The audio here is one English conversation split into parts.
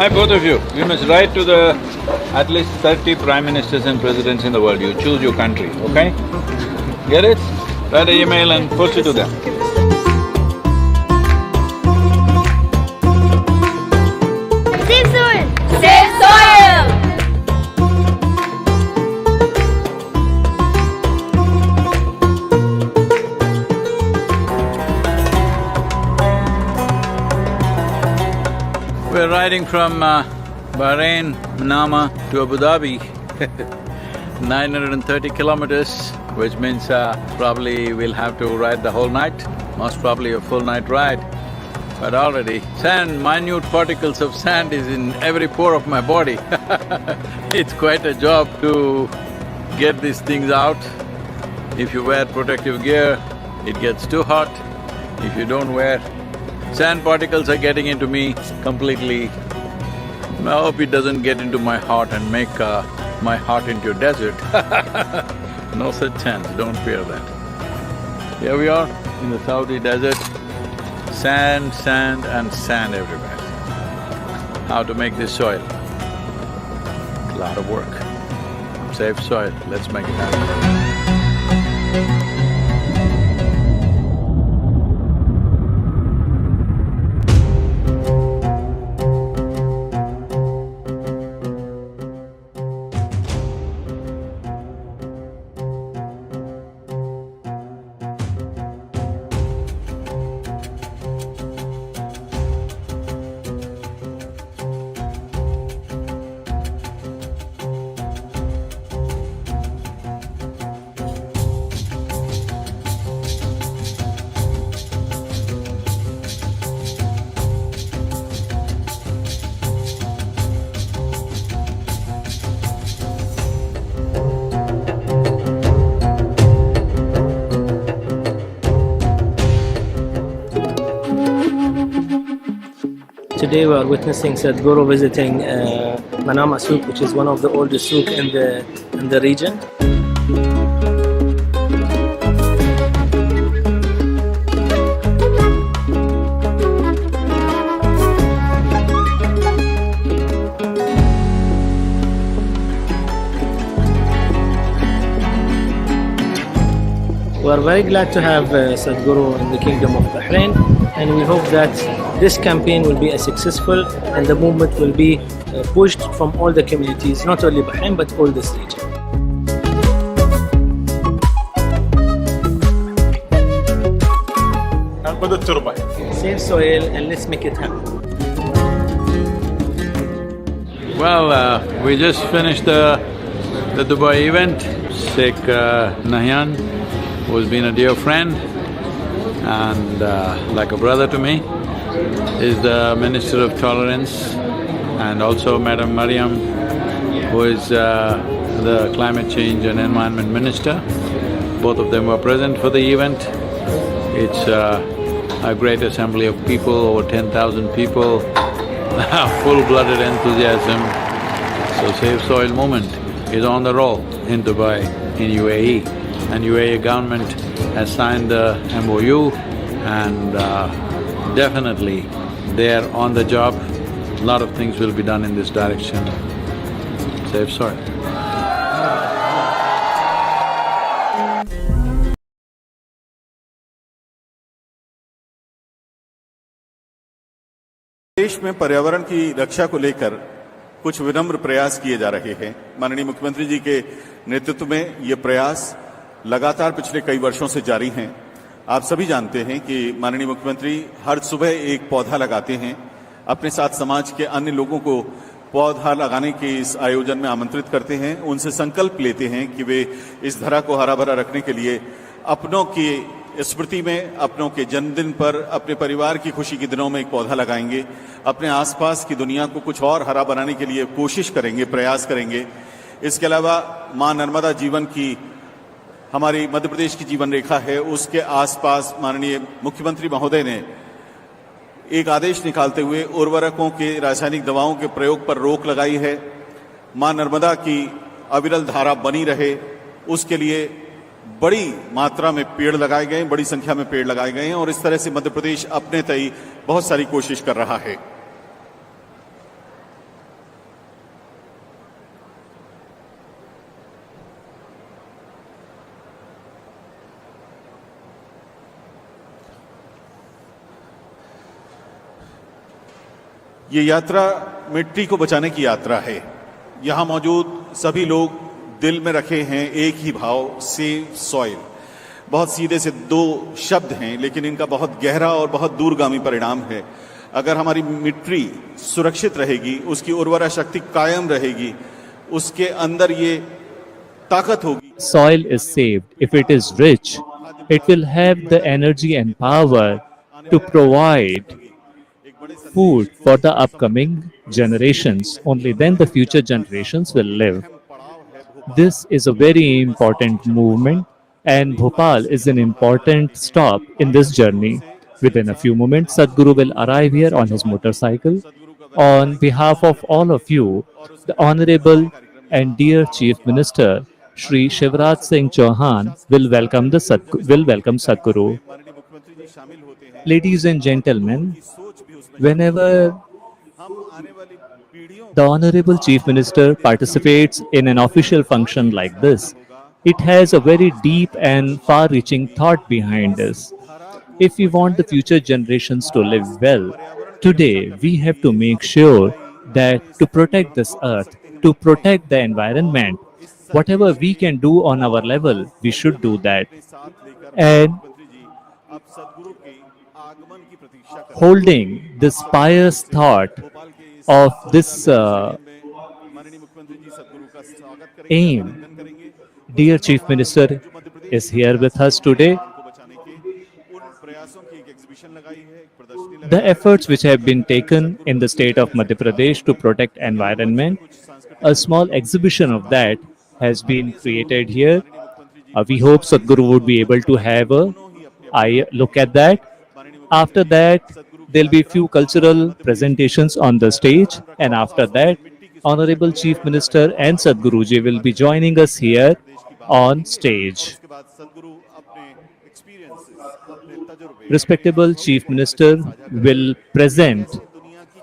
Hi, both of you. You must write to the at least 30 prime ministers and presidents in the world. You choose your country, okay? Get it? Write an email and post it to them. Save soil! Save soil! We're riding from Bahrain, Manama to Abu Dhabi 930 kilometers, which means probably we'll have to ride the whole night, most probably a full night ride. But already sand, minute particles of sand is in every pore of my body It's quite a job to get these things out. If you wear protective gear, it gets too hot. If you don't wear, sand particles are getting into me completely. I hope it doesn't get into my heart and make my heart into a desert No such chance, don't fear that. Here we are in the Saudi desert, sand, sand and sand everywhere. How to make this soil? A lot of work. Save soil, let's make it happen. Today we are witnessing Sadhguru visiting Manama Souk, which is one of the oldest souk in the region. We are very glad to have Sadhguru in the Kingdom of Bahrain, and we hope that this campaign will be successful and the movement will be pushed from all the communities, not only Bahrain but all this region. Save soil and let's make it happen. Well, we just finished the Dubai event. Sheikh Nahyan, who's been a dear friend and like a brother to me, is the Minister of Tolerance, and also Madam Mariam, who is the Climate Change and Environment Minister. Both of them were present for the event. It's a great assembly of people, over 10,000 people, full-blooded enthusiasm. So Save Soil movement is on the roll in Dubai, in UAE, and UAE government has signed the MOU and definitely they're on the job. A lot of things will be done in this direction. Save soil. देश में पर्यावरण की रक्षा को लेकर कुछ विनम्र प्रयास किए जा रहे हैं। माननीय मुख्यमंत्री जी के नेतृत्व में ये प्रयास लगातार पिछले कई वर्षों से जारी हैं। आप सभी जानते हैं कि माननीय मुख्यमंत्री हर सुबह एक पौधा लगाते हैं, अपने साथ समाज के अन्य लोगों को पौधा लगाने के इस आयोजन में आमंत्रित करते हैं, उनसे संकल्प लेते हैं कि वे इस धरा को हरा भरा रखने के लिए अपनों की स्मृति में, अपनों के जन्मदिन पर, अपने परिवार की खुशी के दिनों में एक पौधा लगाएंगे, अपने आसपास की दुनिया को कुछ और हरा बनाने के लिए कोशिश करेंगे, प्रयास करेंगे। इसके अलावा मां नर्मदा जीवन की, हमारी मध्य प्रदेश की जीवन रेखा है, उसके आसपास माननीय मुख्यमंत्री महोदय ने एक आदेश निकालते हुए उर्वरकों के, रासायनिक दवाओं के प्रयोग पर रोक लगाई है। मां नर्मदा की अविरल धारा बनी रहे, उसके लिए बड़ी मात्रा में पेड़ लगाए गए, बड़ी संख्या में पेड़ लगाए गए हैं और इस तरह से मध्य प्रदेश अपने तय बहुत सारी कोशिश कर रहा है। ये यात्रा मिट्टी को बचाने की यात्रा है। यहाँ मौजूद सभी लोग दिल में रखे हैं एक ही भाव, सेव सॉइल। बहुत सीधे से दो शब्द हैं, लेकिन इनका बहुत गहरा और बहुत दूरगामी परिणाम है। अगर हमारी मिट्टी सुरक्षित रहेगी, उसकी उर्वरा शक्ति कायम रहेगी, उसके अंदर ये ताकत होगी। Soil is saved. If it is rich, it will have the energy and power to provide food for the upcoming generations. Only then the future generations will live. This is a very important movement, and Bhopal is an important stop in this journey. Within a few moments, Sadhguru will arrive here on his motorcycle. On behalf of all of you, the Honorable and dear Chief Minister, Shri Shivraj Singh Chauhan, will welcome Sadhguru. Ladies and gentlemen, whenever the Honorable Chief Minister participates in an official function like this, it has a very deep and far-reaching thought behind this. If we want the future generations to live well, today we have to make sure that to protect this earth, to protect the environment, whatever we can do on our level, we should do that. And holding this pious thought of this aim, dear Chief Minister is here with us today. The efforts which have been taken in the state of Madhya Pradesh to protect environment, a small exhibition of that has been created here. We hope Sadhguru would be able to have a look at that. After that, there'll be few cultural presentations on the stage, and after that, Honorable Chief Minister and Sadhguruji will be joining us here on stage. Respectable Chief Minister will present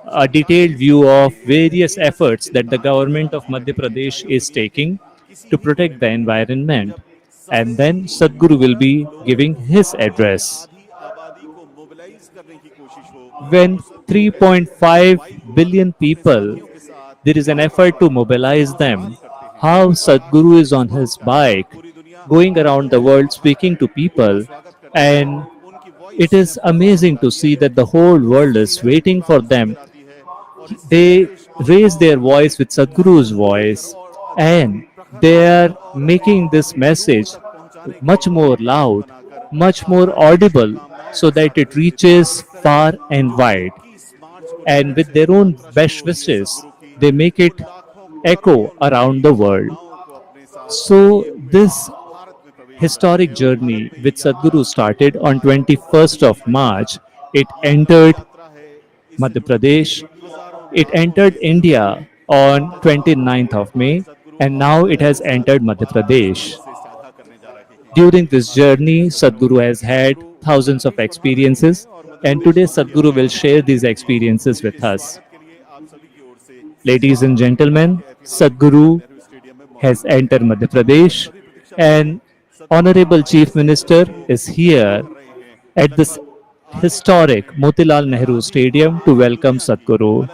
a detailed view of various efforts that the government of Madhya Pradesh is taking to protect the environment, and then Sadhguru will be giving his address. When 3.5 billion people, there is an effort to mobilize them, how Sadhguru is on his bike going around the world speaking to people, and it is amazing to see that the whole world is waiting for them. They raise their voice with Sadhguru's voice, and they are making this message much more loud, much more audible, so that it reaches far and wide. And with their own best wishes, they make it echo around the world. So this historic journey which Sadhguru started on 21st of March, it entered Madhya Pradesh, it entered India on 29th of May, and now it has entered Madhya Pradesh. During this journey, Sadhguru has had thousands of experiences, and today Sadhguru will share these experiences with us. Ladies and gentlemen, Sadhguru has entered Madhya Pradesh, and Honorable Chief Minister is here at this historic Motilal Nehru Stadium to welcome Sadhguru.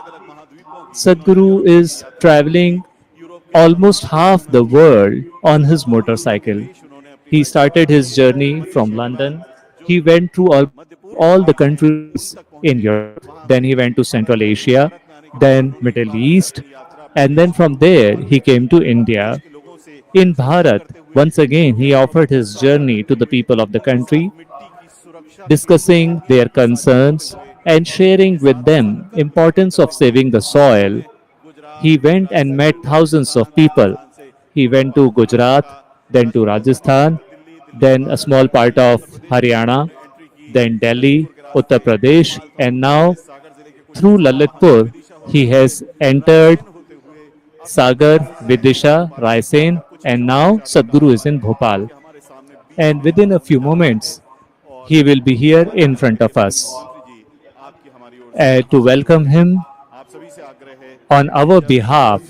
Sadhguru is traveling almost half the world on his motorcycle. He started his journey from London. He went through all the countries in Europe. Then he went to Central Asia, then Middle East, and then from there he came to India. In Bharat, once again he offered his journey to the people of the country, discussing their concerns and sharing with them importance of saving the soil. He went and met thousands of people. He went to Gujarat, then to Rajasthan, then a small part of Haryana, then Delhi, Uttar Pradesh, and now through Lalitpur he has entered Sagar, Vidisha, Raisen, and now Sadhguru is in Bhopal. And within a few moments, he will be here in front of us. To welcome him on our behalf,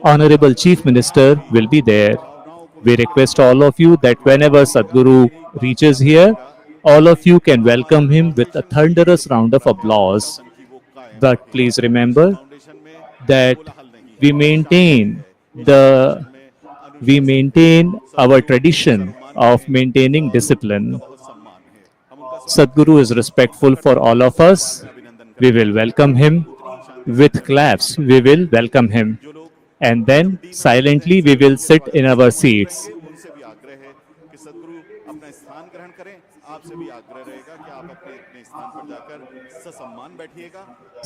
Honorable Chief Minister will be there. We request all of you that whenever Sadhguru reaches here, all of you can welcome him with a thunderous round of applause. But please remember that we maintain our tradition of maintaining discipline. Sadhguru is respectful for all of us. We will welcome him. With claps, we will welcome him. And then silently we will sit in our seats. उनसे भी आग्रह है कि सदगुरु अपना स्थान ग्रहण करें। आपसे भी आग्रह रहेगा कि आप अपने अपने स्थान पर जाकर ससम्मान बैठिएगा।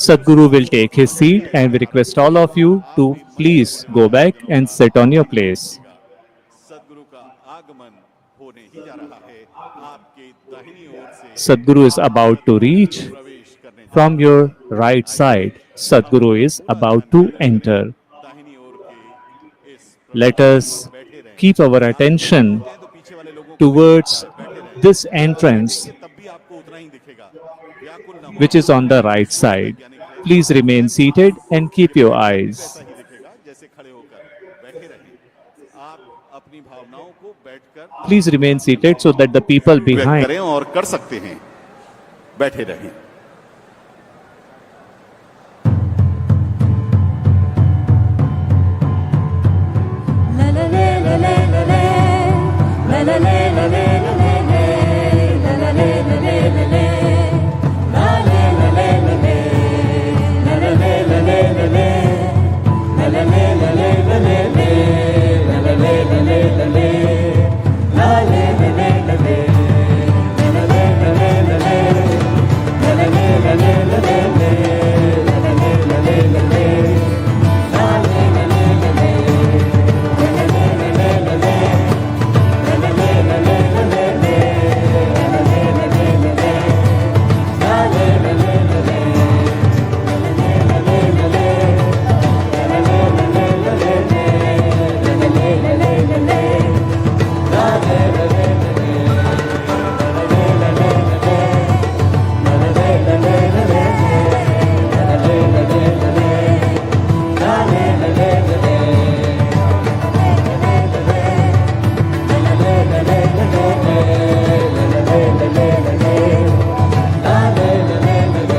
Sadhguru will take his seat and we request all of you to please go back and sit on your place. सदगुरु का आगमन होने ही जा रहा है। आपके दाहिनी ओर से Sadhguru is about to reach. प्रवेश करने From your right side, Sadhguru is about to enter. दाहिनी ओर के इस Let us keep our attention तो पीछे वाले लोगों को towards this entrance, तब भी आपको उतना ही दिखेगा। व्याकुल न हो which is on the right side. Please remain seated and keep your eyes. ऐसा ही दिखेगा जैसे खड़े होकर बैठे रहें। आप अपनी भावनाओं को बैठकर Please remain seated so that the people व्यक्त behind करें और कर सकते हैं। बैठे रहें।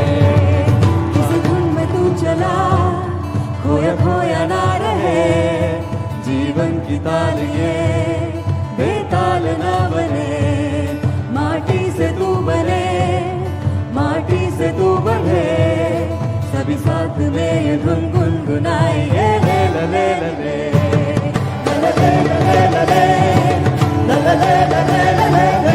किसी धुन में तू चला खोया खोया ना रहे जीवन की ताल ये बेताल ना बने माटी से तू बने माटी से तू बने सभी साथ में ये धुन गुनगुनाए ये ले ले ले ले ले ले ले ले ले ले ले ले ले ले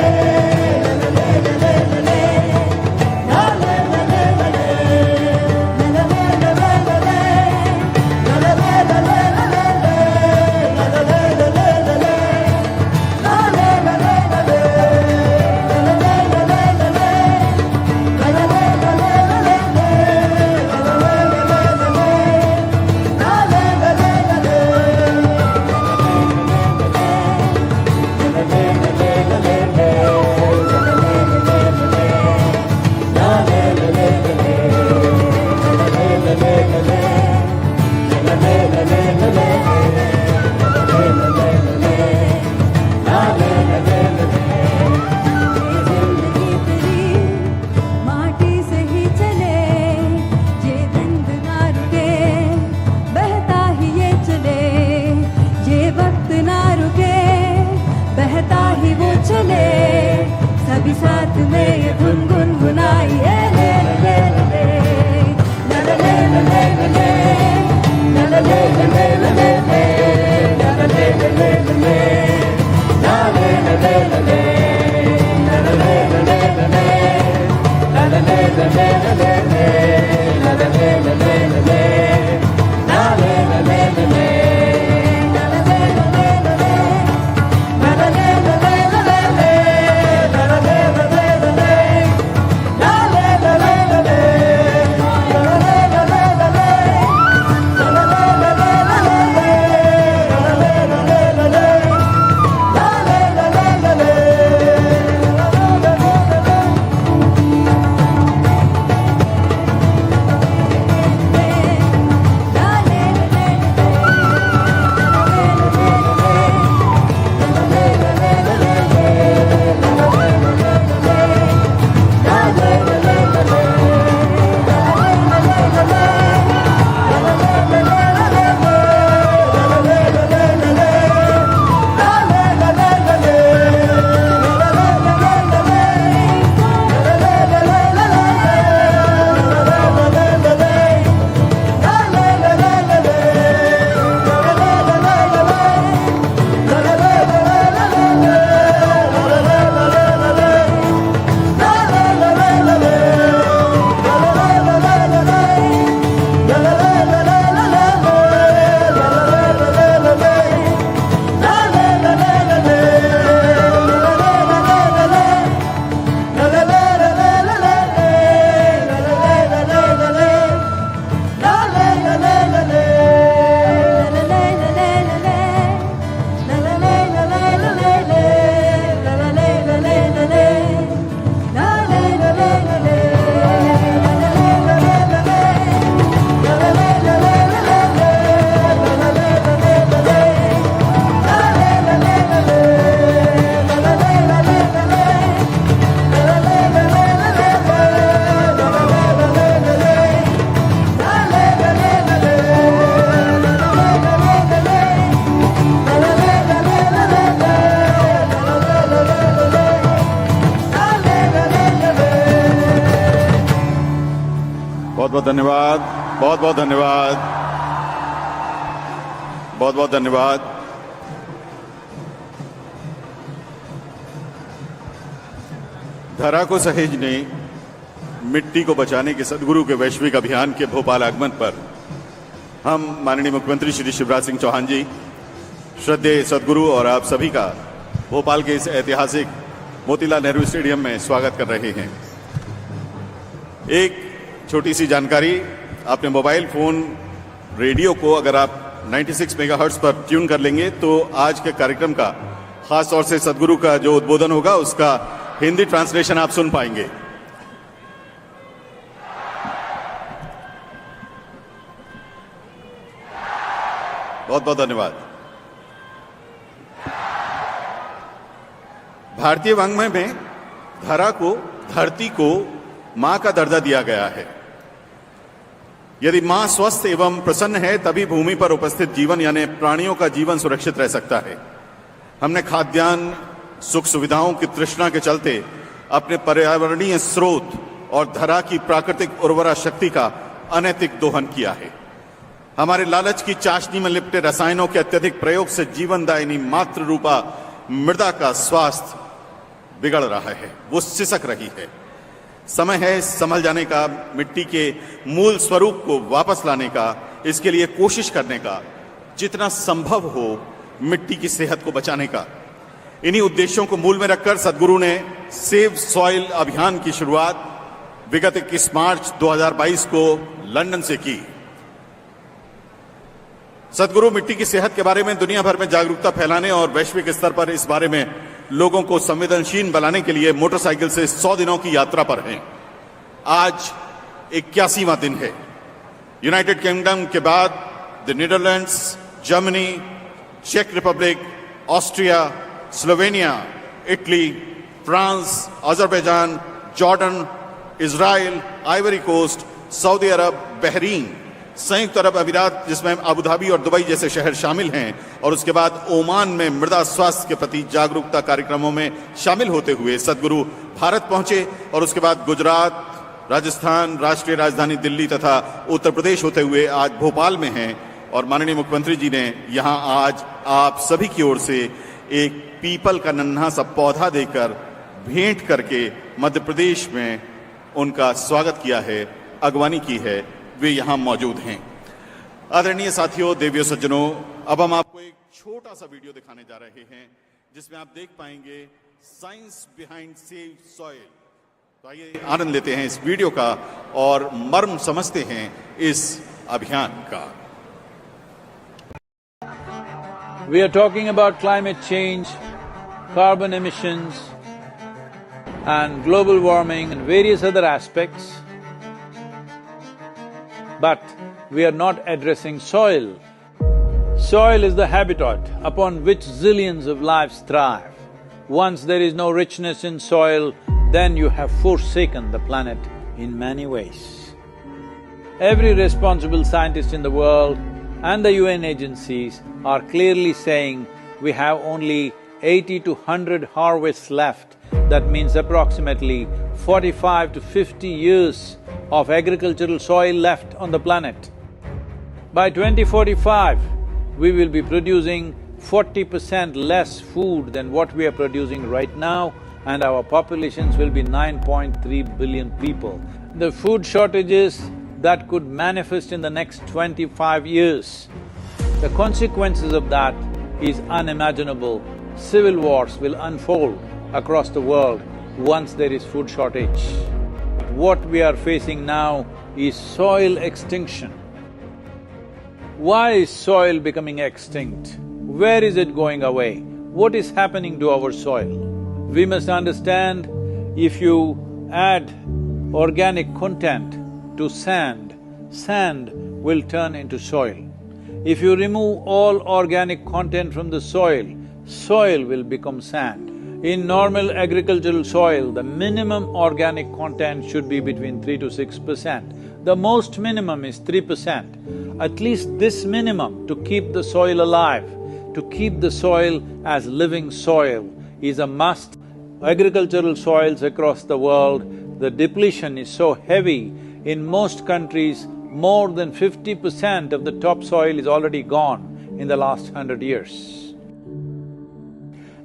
बहुत धन्यवाद, बहुत बहुत धन्यवाद, बहुत बहुत धन्यवाद। धरा को सहेजने, मिट्टी को बचाने के सदगुरु के वैश्विक अभियान के भोपाल आगमन पर हम माननीय मुख्यमंत्री श्री शिवराज सिंह चौहान जी, श्रद्धेय सदगुरु और आप सभी का भोपाल के इस ऐतिहासिक मोतीलाल नेहरू स्टेडियम में स्वागत कर रहे हैं। एक छोटी सी जानकारी, अपने मोबाइल फोन रेडियो को अगर आप 96 मेगाहर्ट्ज पर ट्यून कर लेंगे तो आज के कार्यक्रम का, खास तौर से सदगुरु का जो उद्बोधन होगा उसका हिंदी ट्रांसलेशन आप सुन पाएंगे। बहुत बहुत धन्यवाद। भारतीय वाङ्मय में धरा को, धरती को मां का दर्जा दिया गया है। यदि मां स्वस्थ एवं प्रसन्न है तभी भूमि पर उपस्थित जीवन यानी प्राणियों का जीवन सुरक्षित रह सकता है। हमने खाद्यान्न, सुख सुविधाओं की तृष्णा के चलते अपने पर्यावरणीय स्रोत और धरा की प्राकृतिक उर्वरा शक्ति का अनैतिक दोहन किया है। हमारे लालच की चाशनी में लिपटे रसायनों के अत्यधिक प्रयोग से जीवनदायिनी मातृ रूपा मृदा का स्वास्थ्य बिगड़ रहा है, वो सिसक रही है। समय है संभल जाने का, मिट्टी के मूल स्वरूप को वापस लाने का, इसके लिए कोशिश करने का, जितना संभव हो मिट्टी की सेहत को बचाने का। इन्हीं उद्देश्यों को मूल में रखकर सदगुरु ने सेव सॉइल अभियान की शुरुआत विगत 21 मार्च 2022 को लंदन से की। सदगुरु मिट्टी की सेहत के बारे में दुनिया भर में जागरूकता फैलाने और वैश्विक स्तर पर इस बारे में लोगों को संवेदनशील बनाने के लिए मोटरसाइकिल से 100 दिनों की यात्रा पर हैं। आज 81वां दिन है। यूनाइटेड किंगडम के बाद द नीदरलैंड्स, जर्मनी, चेक Republic, Austria, Slovenia, Italy, France, Azerbaijan, Jordan, Israel, Ivory Coast, सऊदी अरब, बहरीन, संयुक्त अरब अमीरात जिसमें अबुधाबी और दुबई जैसे शहर शामिल हैं, और उसके बाद ओमान में मृदा स्वास्थ्य के प्रति जागरूकता कार्यक्रमों में शामिल होते हुए सदगुरु भारत पहुंचे और उसके बाद गुजरात, राजस्थान, राष्ट्रीय राजधानी दिल्ली तथा उत्तर प्रदेश होते हुए आज भोपाल में हैं। और माननीय मुख्यमंत्री जी ने यहां आज आप सभी की ओर से एक पीपल का नन्हा सा पौधा देकर भेंट करके मध्य प्रदेश में उनका स्वागत किया है, अगवानी की है। वे यहां मौजूद हैं। आदरणीय साथियों, देवियों, सज्जनों, अब हम आपको एक छोटा सा वीडियो दिखाने जा रहे हैं जिसमें आप देख पाएंगे साइंस बिहाइंड सेव सॉइल। तो आइए आनंद लेते हैं इस वीडियो का और मर्म समझते हैं इस अभियान का। We are talking about climate change, carbon emissions and global warming and various other aspects. But we are not addressing soil. Soil is the habitat upon which zillions of lives thrive. Once there is no richness in soil, then you have forsaken the planet in many ways. Every responsible scientist in the world and the UN agencies are clearly saying we have only 80 to 100 harvests left. That means approximately 45 to 50 years of agricultural soil left on the planet. By 2045, we will be producing 40% less food than what we are producing right now, and our populations will be 9.3 billion people. The food shortages that could manifest in the next 25 years, the consequences of that is unimaginable. Civil wars will unfold across the world once there is food shortage. What we are facing now is soil extinction. Why is soil becoming extinct? Where is it going away? What is happening to our soil? We must understand, if you add organic content to sand, sand will turn into soil. If you remove all organic content from the soil, soil will become sand. In normal agricultural soil, the minimum organic content should be between 3 to 6%. The most minimum is 3%. At least this minimum to keep the soil alive, to keep the soil as living soil is a must. Agricultural soils across the world, the depletion is so heavy, In most countries, more than 50% of the topsoil is already gone in the last 100 years.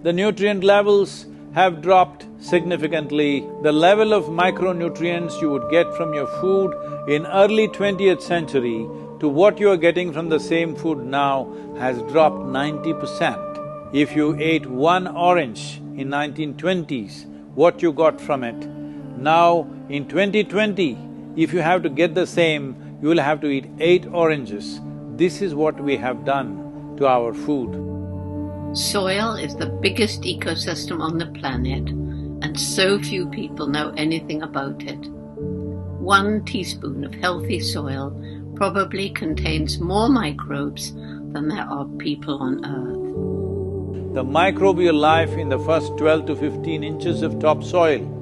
The nutrient levels have dropped significantly. The level of micronutrients you would get from your food in early 20th century to what you are getting from the same food now has dropped 90%. If you ate one orange in 1920s, what you got from it, now in 2020, if you have to get the same, you will have to eat 8 oranges. This is what we have done to our food. Soil is the biggest ecosystem on the planet, and so few people know anything about it. 1 teaspoon of healthy soil probably contains more microbes than there are people on Earth. The microbial life in the first 12 to 15 inches of topsoil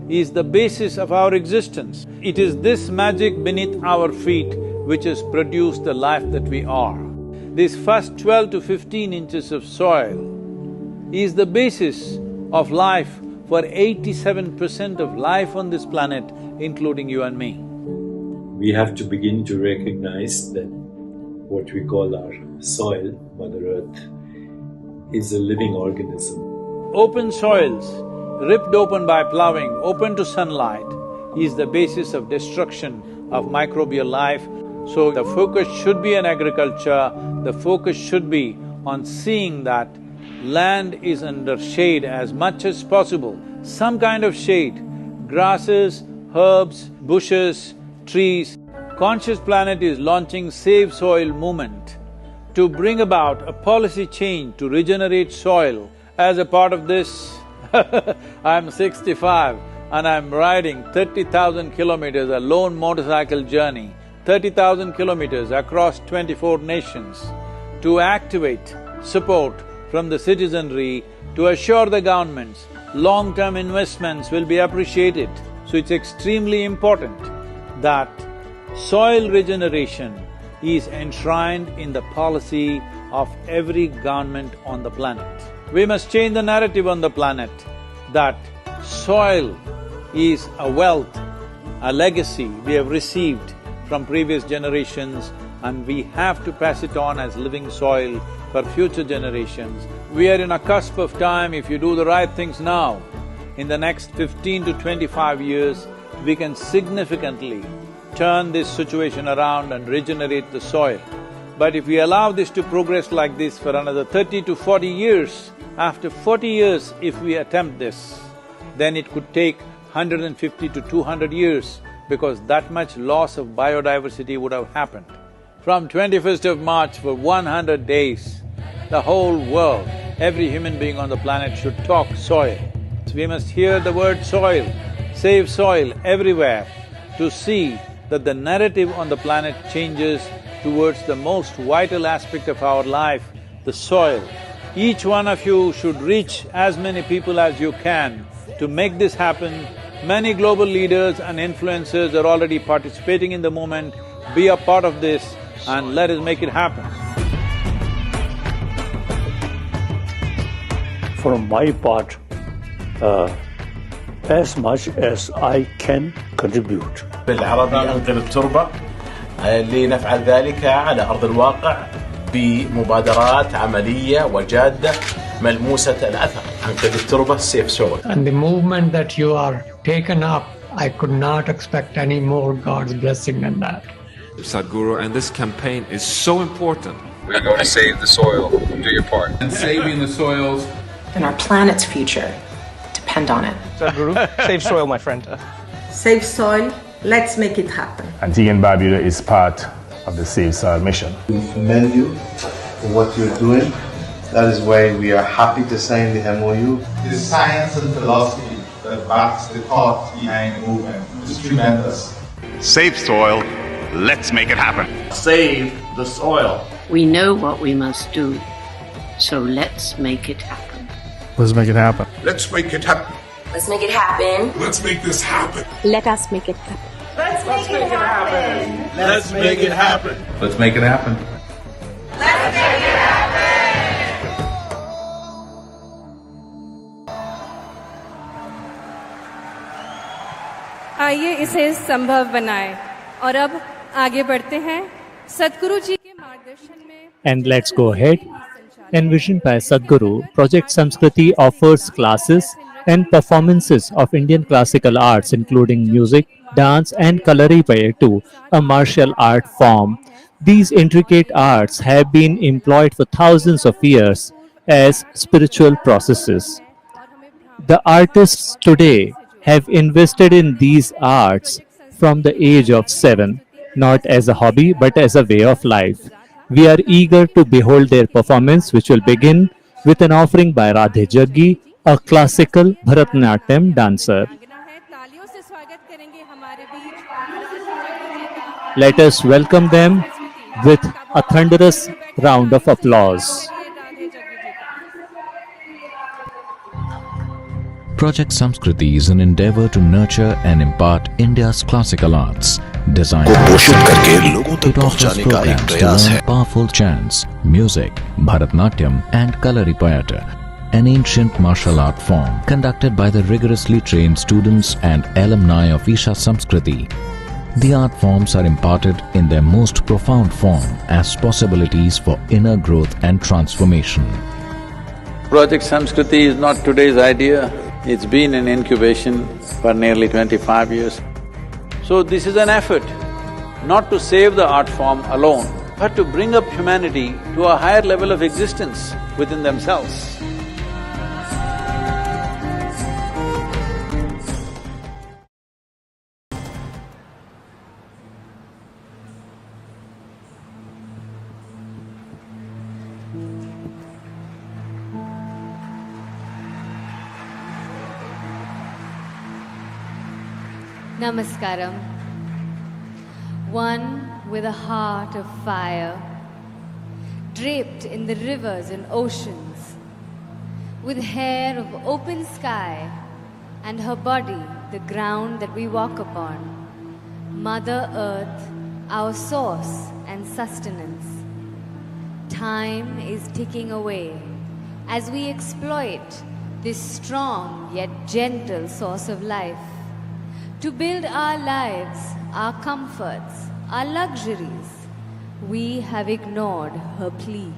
is the basis of our existence. It is this magic beneath our feet which has produced the life that we are. This first 12 to 15 inches of soil is the basis of life for 87% of life on this planet, including you and me. We have to begin to recognize that what we call our soil, Mother Earth, is a living organism. Open soils, ripped open by plowing, open to sunlight, is the basis of destruction of microbial life. So the focus should be on agriculture, the focus should be on seeing that land is under shade as much as possible, some kind of shade, grasses, herbs, bushes, trees. Conscious Planet is launching Save Soil movement to bring about a policy change to regenerate soil. As a part of this, I'm 65 and I'm riding 30,000 kilometers, a lone motorcycle journey, 30,000 kilometers across 24 nations to activate support from the citizenry to assure the governments long-term investments will be appreciated. So it's extremely important that soil regeneration is enshrined in the policy of every government on the planet. We must change the narrative on the planet that soil is a wealth, a legacy we have received from previous generations, and we have to pass it on as living soil for future generations. We are in a cusp of time. If you do the right things now, in the next 15 to 25 years, we can significantly turn this situation around and regenerate the soil. But if we allow this to progress like this for another 30 to 40 years, after 40 years if we attempt this, then it could take 150 to 200 years because that much loss of biodiversity would have happened. From 21st of March for 100 days, the whole world, every human being on the planet should talk soil. So we must hear the word soil, save soil everywhere to see that the narrative on the planet changes towards the most vital aspect of our life, the soil. Each one of you should reach as many people as you can to make this happen. Many global leaders and influencers are already participating in the movement. Be a part of this and let us make it happen. From my part, as much as I can contribute. بالعربي أنقذ التربة لنفعل ذلك على أرض الواقع بمبادرات عملية وجادة ملموسة الأثر. أنقذ التربة Save Soil. And the movement that you are taken up, I could not expect any more God's blessing than that. Sadhguru, and this campaign is so important. We're going to save the soil. Do your part. And saving the soils and our planet's future depend on it. Sadhguru, save soil, my friend. Save soil, let's make it happen. Antigua and Barbuda is part of the Save Soil mission. We commend you for what you're doing. That is why we are happy to sign the MOU. The science and philosophy that backs the thought behind the movement is tremendous. Save soil, let's make it happen. Save the soil. We know what we must do, so let's make it happen. Let's make it happen. Let's make it happen. Let's make it happen. Let's make this happen. Let us make it happen. Let's make it happen. Let's make it happen. Let's make it happen. Let's make it happen. आइए इसे संभव बनाएं। और अब आगे बढ़ते हैं सदगुरु जी के मार्गदर्शन में. And let's go ahead. Envisioned by Sadhguru, Project Samskriti offers classes and performances of Indian classical arts including music, dance and Kalaripayattu, a martial art form. These intricate arts have been employed for thousands of years as spiritual processes. The artists today have invested in these arts from the age of 7, not as a hobby but as a way of life. We are eager to behold their performance, which will begin with an offering by Radhe Jaggi, a classical Bharatanatyam dancer. Let us welcome them with a thunderous round of applause. Project Samskriti is an endeavor to nurture and impart India's classical arts. Designed it offers programs to learn powerful chants, music, Bharatanatyam and Kalaripayattu, an ancient martial art form conducted by the rigorously trained students and alumni of Isha Samskriti. The art forms are imparted in their most profound form as possibilities for inner growth and transformation. Project Samskriti is not today's idea. It's been in incubation for nearly 25 years. So this is an effort not to save the art form alone, but to bring up humanity to a higher level of existence within themselves. Namaskaram. One with a heart of fire, draped in the rivers and oceans, with hair of open sky and her body the ground that we walk upon, Mother Earth, our source and sustenance. Time is ticking away as we exploit this strong yet gentle source of life to build our lives, our comforts, our luxuries. We have ignored her plea.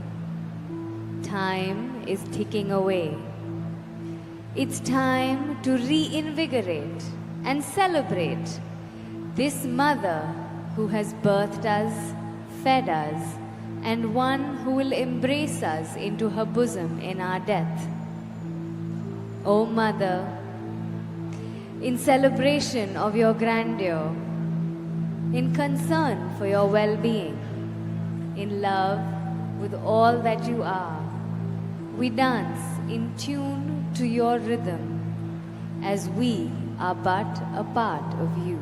Time is ticking away. It's time to reinvigorate and celebrate this mother who has birthed us, fed us, and one who will embrace us into her bosom in our death. O Mother, in celebration of your grandeur, in concern for your well-being, in love with all that you are, we dance in tune to your rhythm as we are but a part of you.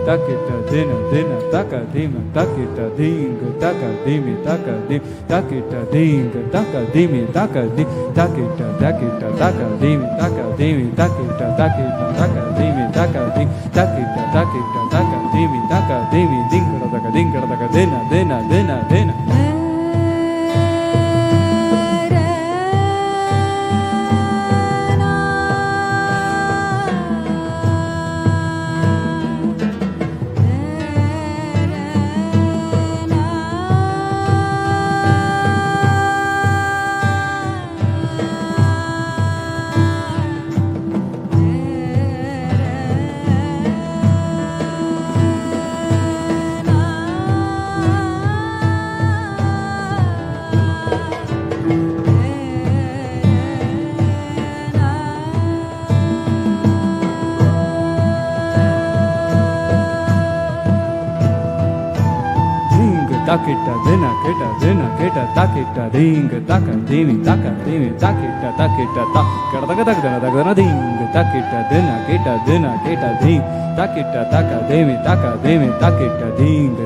takita dina dina taka dima takita dinga taka dimi taka dim takita dinga taka dimi taka dim takita takita taka dimi taka dimi takita takita taka dimi taka dim takita takita taka dimi taka dimi dinga taka dina dina dina dina takita dina keta takita dinga taka dimi takita takita ta kada kada dinga takita dina keta dim takita taka dimi takita dinga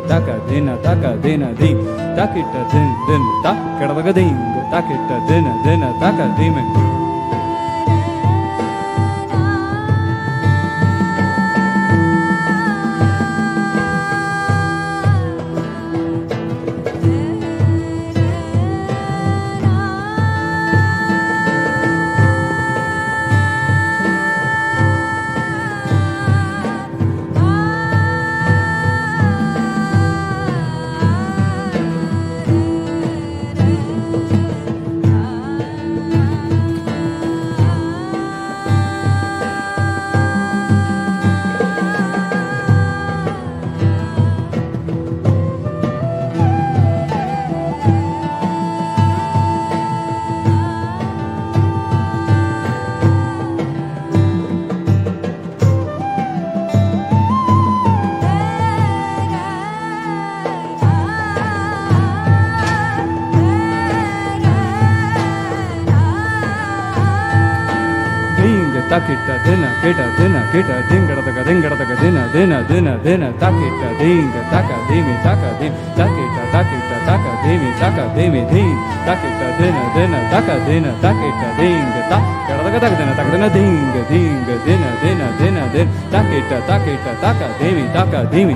taka dina dim takita din ta kada dinga takita dina taka dimi takita dina keta dinga taka dina takita dinga taka dimi takita taka dimi dim takita dina taka dina takita dinga ta kada dinga dina takita taka dimi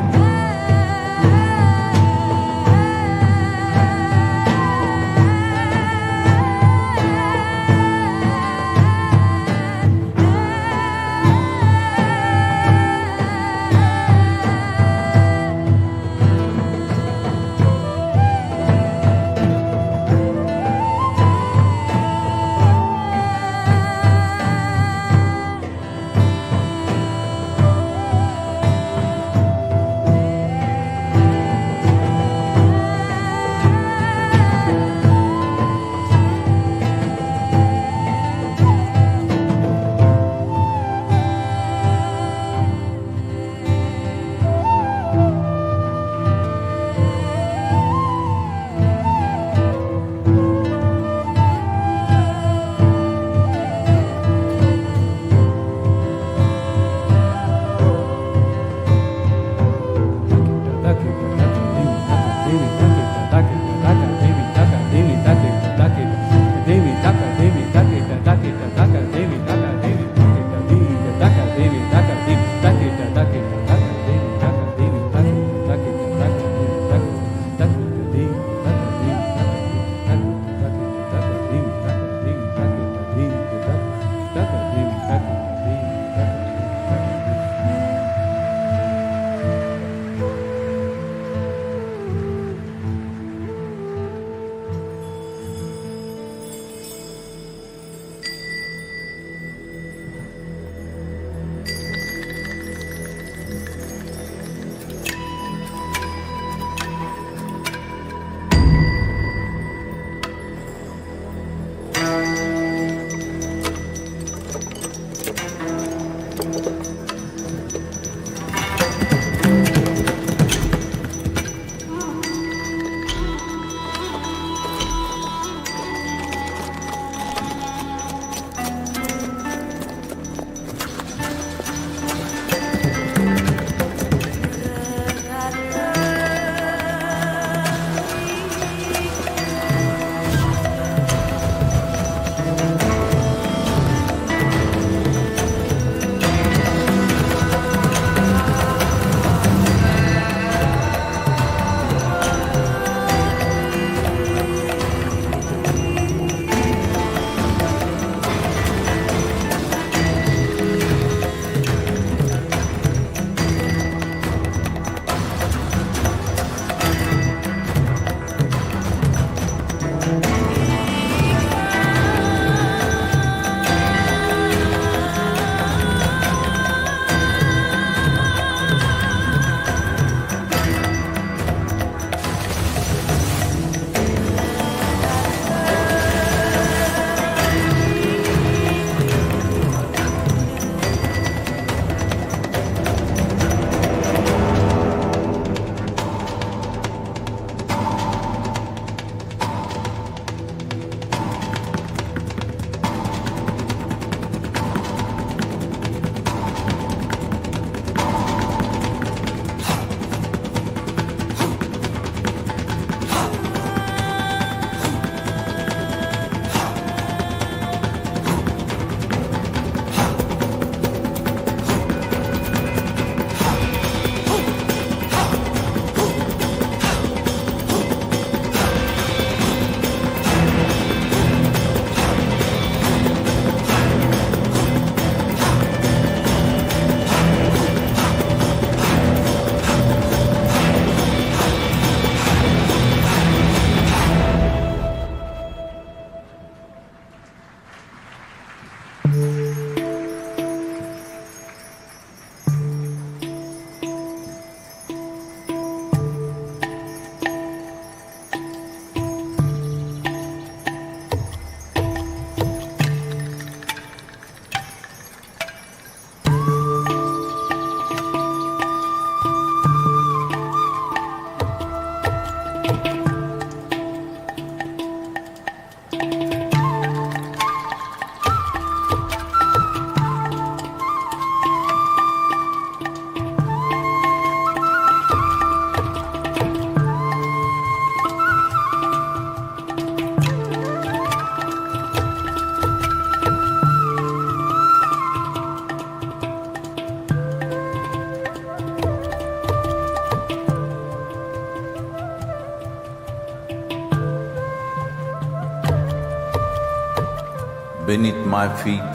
beneath my feet,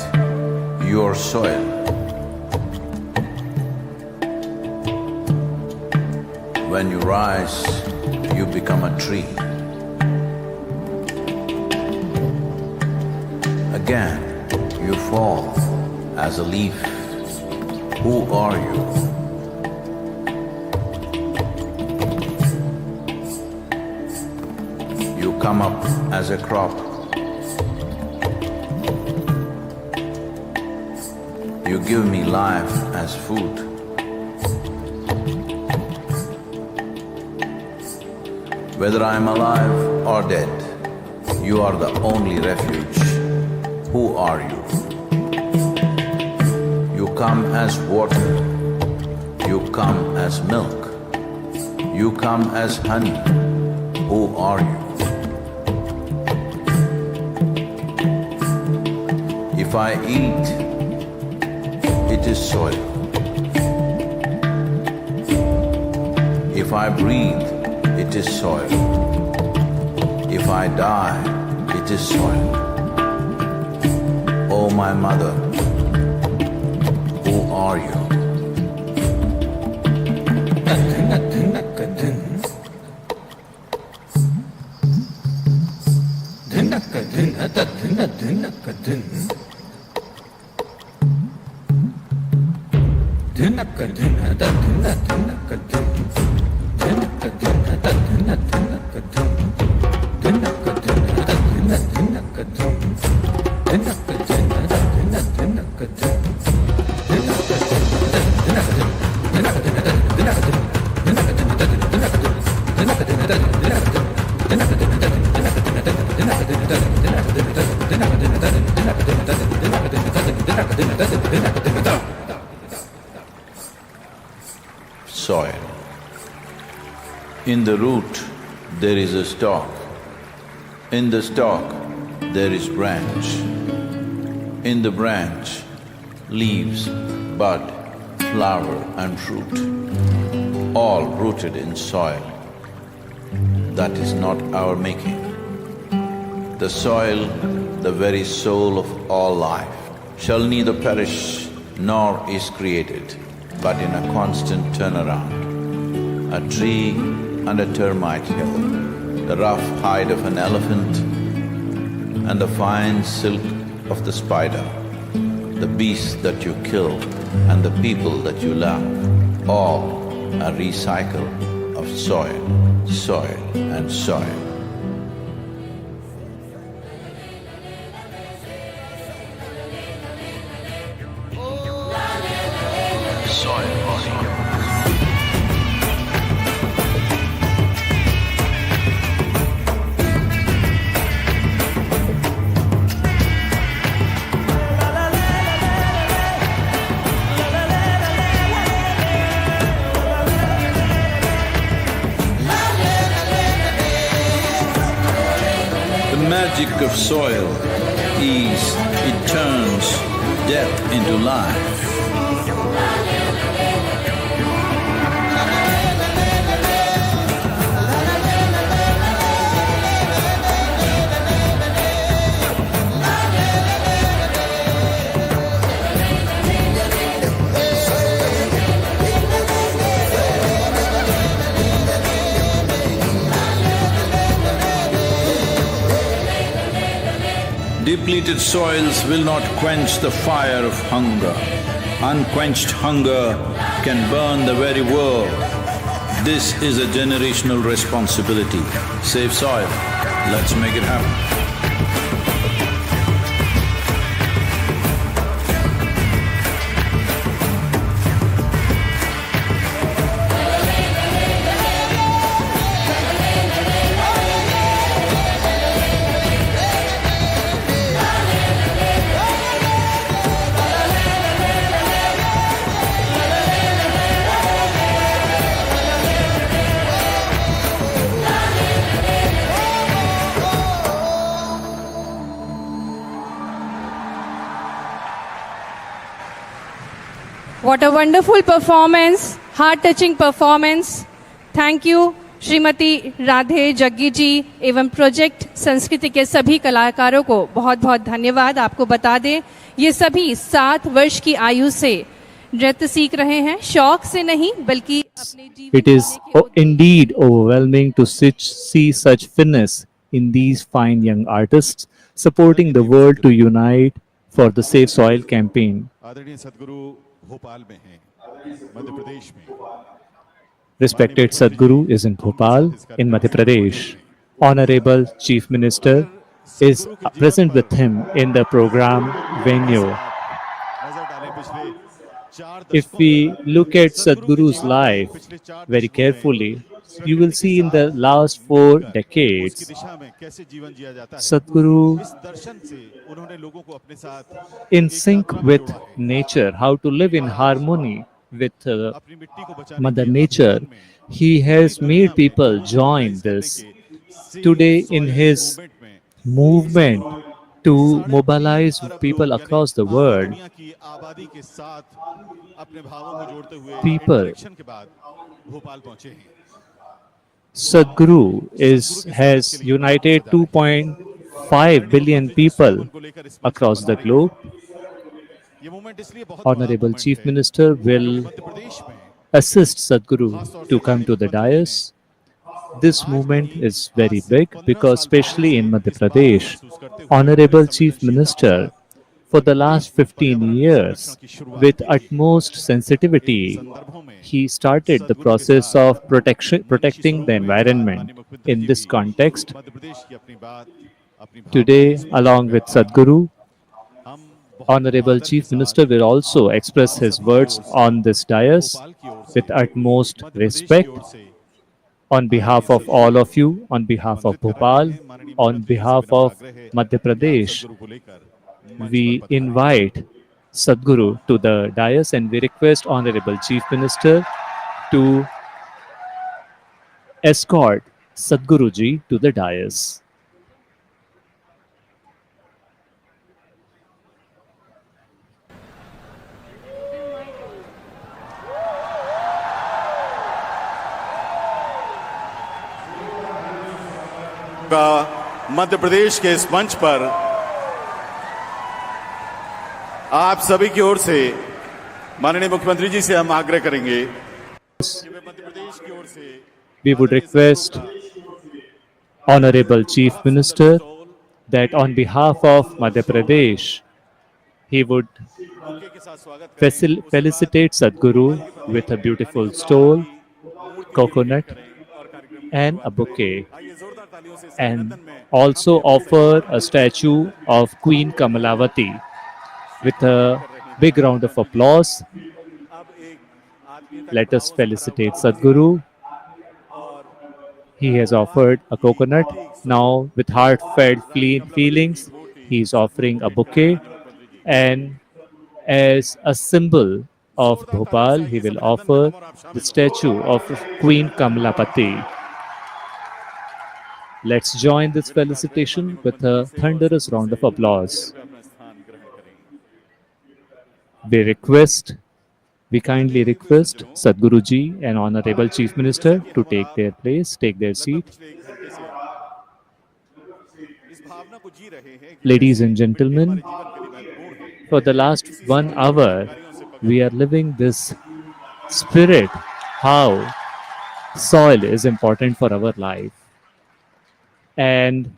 your soil. When you rise, you become a tree. Again, you fall as a leaf. Who are you? You come up as a crop. You give me life as food. Whether I am alive or dead, you are the only refuge. Who are you? You come as water. You come as milk. You come as honey. Who are you? If I eat, it is soil. If I breathe, it is soil. If I die, it is soil. Oh, my mother, who are you? Soil. In the root, there is a stalk. In the stalk, there is branch. In the branch, leaves, bud, flower and fruit, all rooted in soil. That is not our making. The soil, the very soul of all life, shall neither perish nor is created, but in a constant turnaround. A tree and a termite hill, the rough hide of an elephant and the fine silk of the spider, the beasts that you kill and the people that you love, all a recycle of soil, soil and soil. The magic of soil is it turns death into life. Depleted soils will not quench the fire of hunger. Unquenched hunger can burn the very world. This is a generational responsibility. Save soil. Let's make it happen. What a wonderful performance, heart-touching performance. Thank you Shrimati Radhe Jaggi जी एवं project संस्कृति के सभी कलाकारों को बहुत बहुत धन्यवाद। आपको बता दें, ये सभी 7 वर्ष की आयु से नृत्य सीख रहे हैं, शौक से नहीं बल्कि अपने जीवन It is indeed overwhelming to see such finesse in these fine young artists supporting the world to unite for the Safe Soil campaign. आदरणीय सदगुरु भोपाल में हैं, मध्य प्रदेश में। Respected Sadhguru is in Bhopal, in Madhya Pradesh. Honorable Chief Minister is present with him in the program venue. If we look at Sadhguru's life very carefully, you will see in the last 4 decades, Sadhguru in sync with nature, how to live in harmony with Mother Nature. He has made people join this. Today in his movement to mobilize people across the world, people, Sadhguru has united 2.5 billion people across the globe. Honorable Chief Minister will assist Sadhguru to come to the dais. This movement is very big because especially in Madhya Pradesh, Honorable Chief Minister for the last 15 years with utmost sensitivity, he started the process of protecting the environment. In this context, today along with Sadhguru, Honorable Chief Minister will also express his words on this dais with utmost respect. On behalf of all of you, on behalf of Bhopal, on behalf of Madhya Pradesh, we invite Sadhguru to the dais and we request Honorable Chief Minister to escort Sadhguru ji to the dais. Madhya Pradesh के इस मंच पर आप सभी की ओर से माननीय मुख्यमंत्री जी से हम आग्रह करेंगे। We would request Honorable Chief Minister that on behalf of Madhya Pradesh, he would felicitate Sadhguru with a beautiful stole, coconut, and a bouquet, and also offer a statue of Queen Kamalavati with a big round of applause. Let us felicitate Sadhguru. He has offered a coconut. Now, with heartfelt feelings, he is offering a bouquet, and as a symbol of Bhopal, he will offer the statue of Queen Kamalapati. Let's join this felicitation with a thunderous round of applause. We kindly request Sadhguru ji and Honorable Chief Minister to take their place, take their seat. Ladies and gentlemen, for the last 1 hour, we are living this spirit, how soil is important for our life. And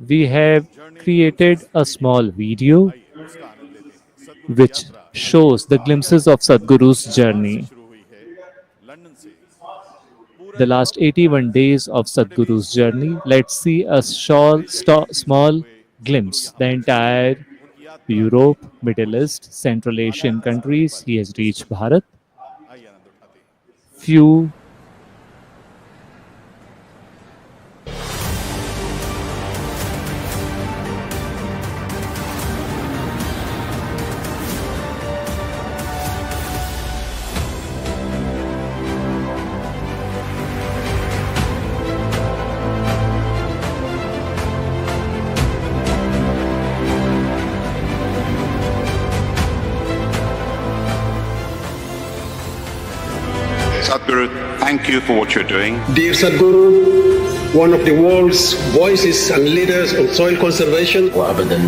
we have created a small video which shows the glimpses of Sadhguru's journey. The last 81 days of Sadhguru's journey. Let's see a small glimpse. The entire Europe, Middle East, Central Asian countries, he has reached Bharat. Few Sadhguru, thank you for what you're doing. Dear Sadhguru, one of the world's voices and leaders on soil conservation. وأبدا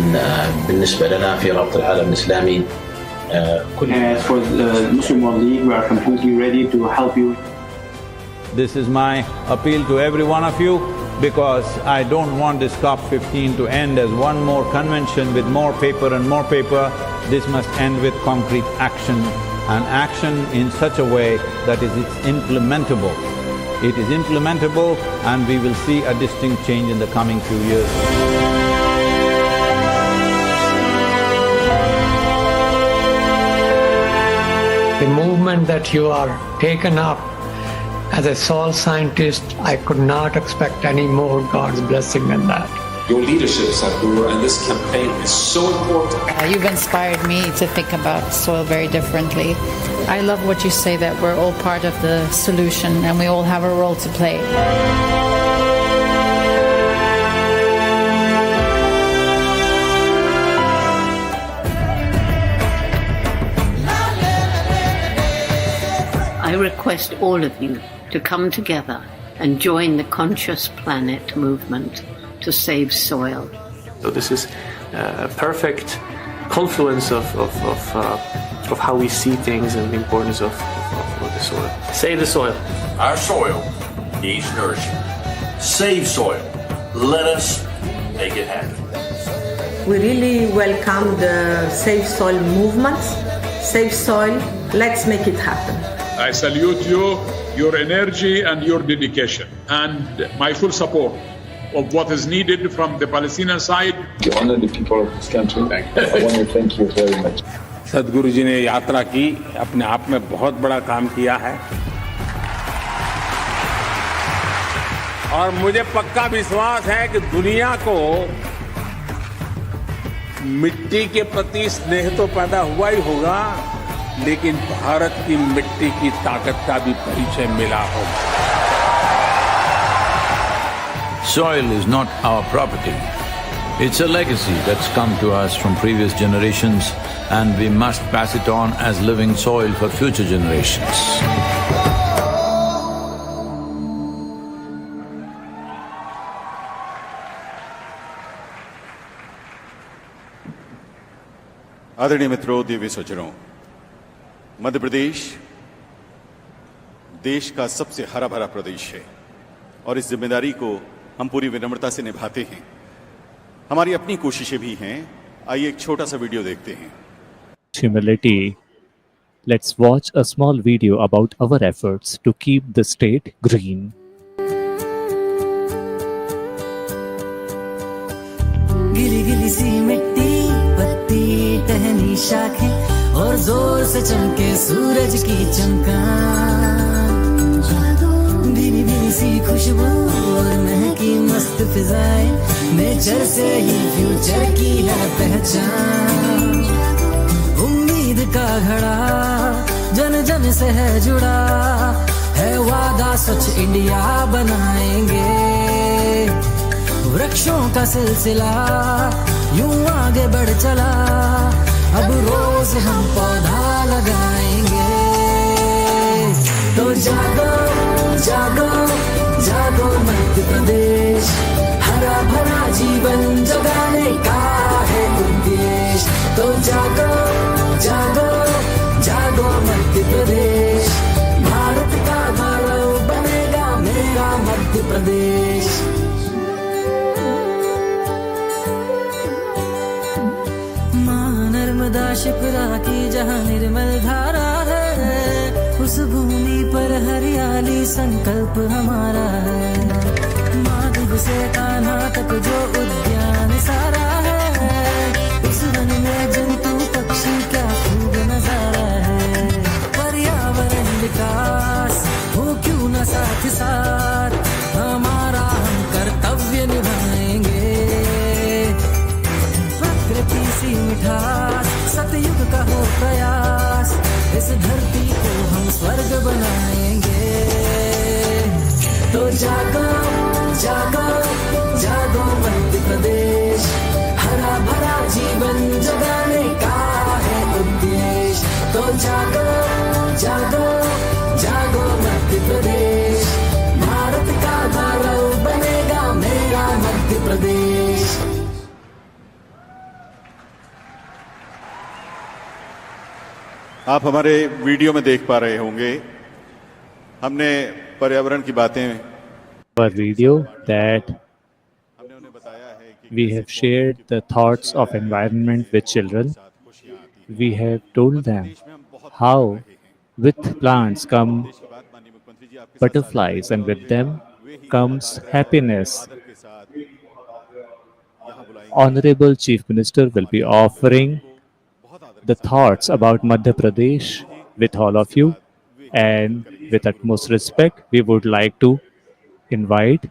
بالنسبة لنا في رابطة العالم الإسلامي For the Muslim World League, we are completely ready to help you. This is my appeal to every one of you, because I don't want this COP15 to end as one more convention with more paper and more paper. This must end with concrete action, and action in such a way that it's implementable. It is implementable, and we will see a distinct change in the coming few years. The movement that you are taken up as a soil scientist, I could not expect any more God's blessing than that. Your leadership, Sadhguru, and this campaign is so important. You've inspired me to think about soil very differently. I love what you say, that we're all part of the solution and we all have a role to play. I request all of you to come together and join the Conscious Planet movement to save soil. So this is a perfect confluence of how we see things and the importance of the soil. Save the soil. Our soil needs nourishment. Save soil. Let us make it happen. We really welcome the Save Soil movement. Save soil, let's make it happen. I salute you, your energy and your dedication, and my full support of what is needed from the Palestinian side. You honor the people of this country. I want to thank you very much. सदगुरु जी ने यात्रा की, अपने आप में बहुत बड़ा काम किया है और मुझे पक्का विश्वास है कि दुनिया को मिट्टी के प्रति स्नेह तो पैदा हुआ ही होगा, लेकिन भारत की मिट्टी की ताकत का भी परिचय मिला होगा। Soil is not our property. It's a legacy that's come to us from previous generations, and we must pass it on as living soil for future generations. आदरणीय मित्रों, देवी सज्जनों, मध्य प्रदेश देश का सबसे हरा भरा प्रदेश है और इस जिम्मेदारी को हम पूरी विनम्रता से निभाते हैं। हमारी अपनी कोशिशें भी हैं। आइए एक छोटा सा वीडियो देखते हैं। Humility. Let's watch a small video about our efforts to keep the state green. गिली गिली सी मिट्टी, पत्ती टहनी शाखें और जोर से चमके सूरज की चमकान, भीनी भीनी सी खुशबू और महकी मस्त फिजाएं, नेचर से ही फ्यूचर की है पहचान। उम्मीद का घड़ा जन जन से है जुड़ा, है वादा स्वच्छ इंडिया बनाएंगे। वृक्षों का सिलसिला यूं आगे बढ़ चला, अब रोज हम पौधा लगाएंगे। तो जागो जागो जागो मध्य प्रदेश, हरा भरा जीवन जगाने का है उद्देश्य। तो जागो जागो जागो मध्य प्रदेश, भारत का गौरव बनेगा मेरा मध्य प्रदेश। नर्मदा शिप्रा की जहाँ निर्मल धारा है, उस भूमि पर हरियाली संकल्प हमारा है। माधव से कान्हा तक जो उद्यान सारा है, उस वन में जंतु पक्षी क्या खूब नजारा है। पर्यावरण विकास हो क्यों न साथ साथ, हमारा हम कर्तव्य निभाएंगे। प्रकृति सी मिठास सतयुग का हो प्रयास, इस धरती को हम स्वर्ग बनाएंगे। तो जागो जागो जागो मध्य प्रदेश, हरा भरा जीवन जगाने का है उद्देश्य। तो जागो जागो जागो मध्य आप हमारे वीडियो में देख पा रहे होंगे हमने पर्यावरण की बातें Our video that we have shared the thoughts of environment with children. We have told them how with plants come butterflies and with them comes happiness. Honorable Chief Minister will be offering the thoughts about Madhya Pradesh with all of you, and with utmost respect we would like to invite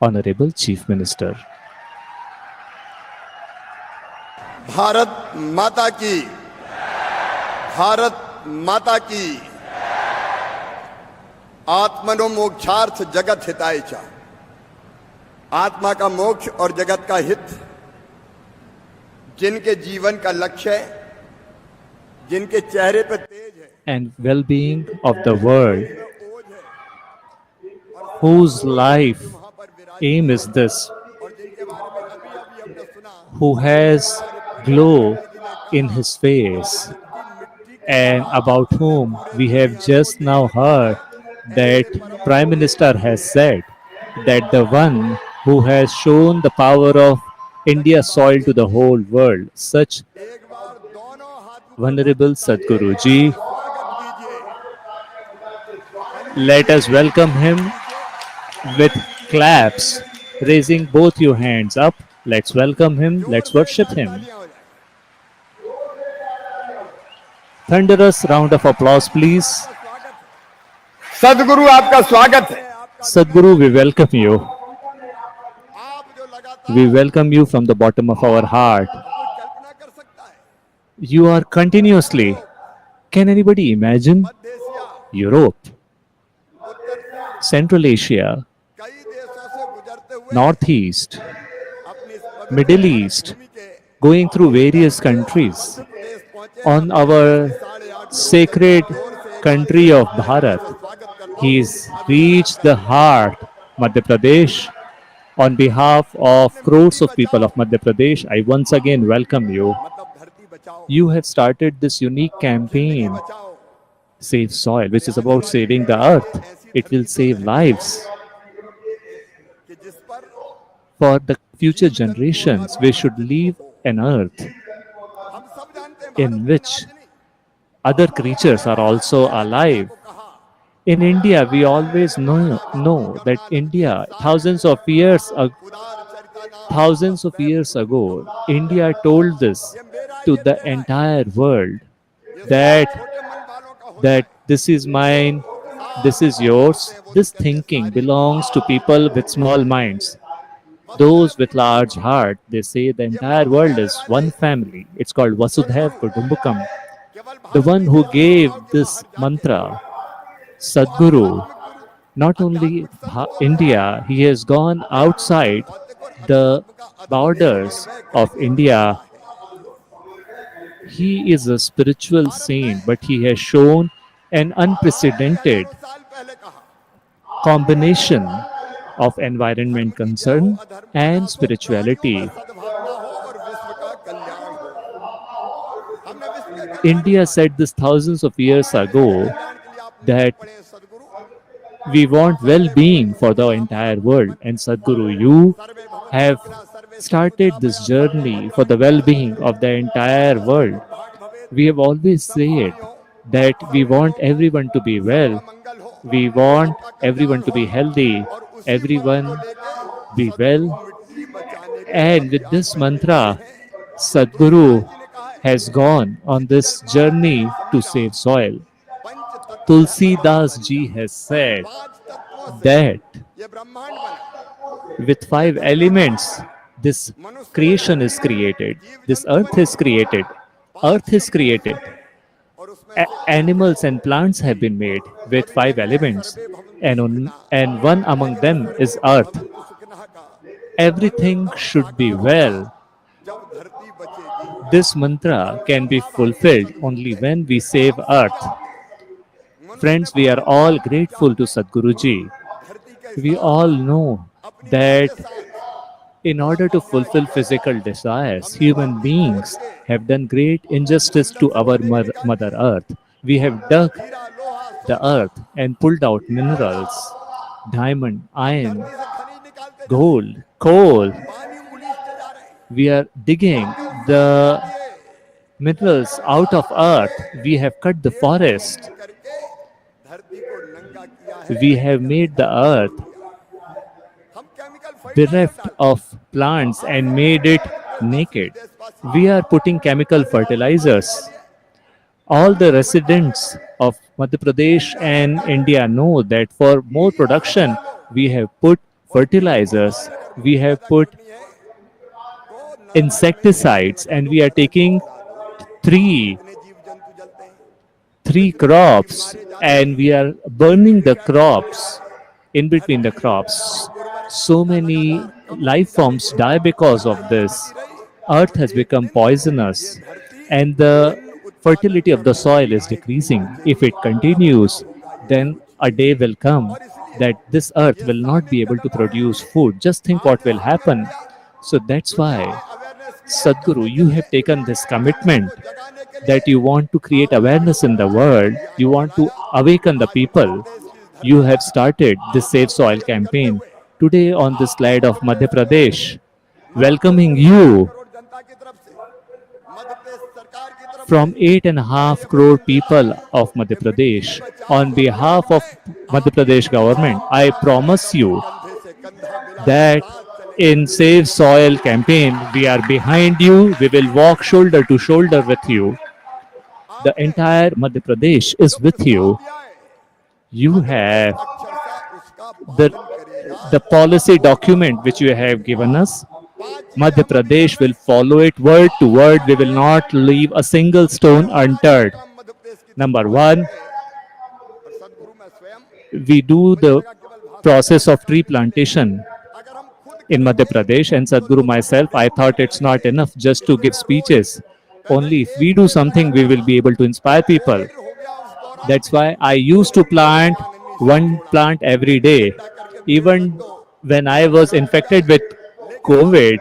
Honorable Chief Minister. Bharat माता की, भारत माता की। आत्मनो मोक्षार्थ जगत हिताय च। आत्मा का मोक्ष और जगत का हित जिनके जीवन का लक्ष्य है, जिनके चेहरे पर तेज है, And well-being of the world, whose life aim is this, who has glow in his face, and about whom we have just now heard that Prime Minister has said that the one who has shown the power of India soil to the whole world, such Venerable Sadhguru Ji. Let us welcome him with claps, raising both your hands up. Let's welcome him, let's worship him. Thunderous round of applause, please. सदगुरु आपका स्वागत है। Sadhguru, we welcome you. We welcome you from the bottom of our heart. You are continuously, can anybody imagine? Europe, Central Asia, Northeast, Middle East, going through various countries on our sacred country of Bharat. He's reached the heart, Madhya Pradesh. On behalf of crores of people of Madhya Pradesh, I once again welcome you. You have started this unique campaign, Save Soil, which is about saving the earth. It will save lives. For the future generations, we should leave an earth in which other creatures are also alive. In India, we always know that India, thousands of years ago, India told this to the entire world that this is mine, this is yours. This thinking belongs to people with small minds. Those with large heart, they say the entire world is one family. It's called Vasudhaiv Kutumbakam. The one who gave this mantra, Sadhguru, not only India, he has gone outside the borders of India. He is a spiritual saint, but he has shown an unprecedented combination of environment concern and spirituality. India said this thousands of years ago that we want well-being for the entire world, and Sadhguru, you have started this journey for the well-being of the entire world. We have always said that we want everyone to be well, we want everyone to be healthy, everyone be well. And with this mantra, Sadhguru has gone on this journey to save soil. Tulsi Das Ji has said that with 5 elements, this creation is created, this earth is created, animals and plants have been made with 5 elements, and one among them is earth. Everything should be well. This mantra can be fulfilled only when we save earth. Friends, we are all grateful to Sadhguruji. We all know that in order to fulfill physical desires, human beings have done great injustice to our Mother Earth. We have dug the earth and pulled out minerals, diamond, iron, gold, coal. We are digging the minerals out of earth. We have cut the forest. We have made the earth bereft of plants and made it naked. We are putting chemical fertilizers. All the residents of Madhya Pradesh and India know that for more production, we have put fertilizers, we have put insecticides, and we are taking three crops and we are burning the crops in between the crops. So many life forms die because of this. Earth has become poisonous and the fertility of the soil is decreasing. If it continues, then a day will come that this earth will not be able to produce food. Just think what will happen. So that's why, Sadhguru, you have taken this commitment that you want to create awareness in the world, you want to awaken the people. You have started this Save Soil campaign today on the slide of Madhya Pradesh, welcoming you from 8.5 crore people of Madhya Pradesh. On behalf of Madhya Pradesh government, I promise you that in Save Soil campaign, we are behind you. We will walk shoulder to shoulder with you. The entire Madhya Pradesh is with you. You have the policy document which you have given us. Madhya Pradesh will follow it word to word. We will not leave a single stone unturned. Number one, we do the process of tree plantation in Madhya Pradesh, and Sadhguru myself, I thought it's not enough just to give speeches. Only if we do something, we will be able to inspire people. That's why I used to plant one plant every day. Even when I was infected with COVID,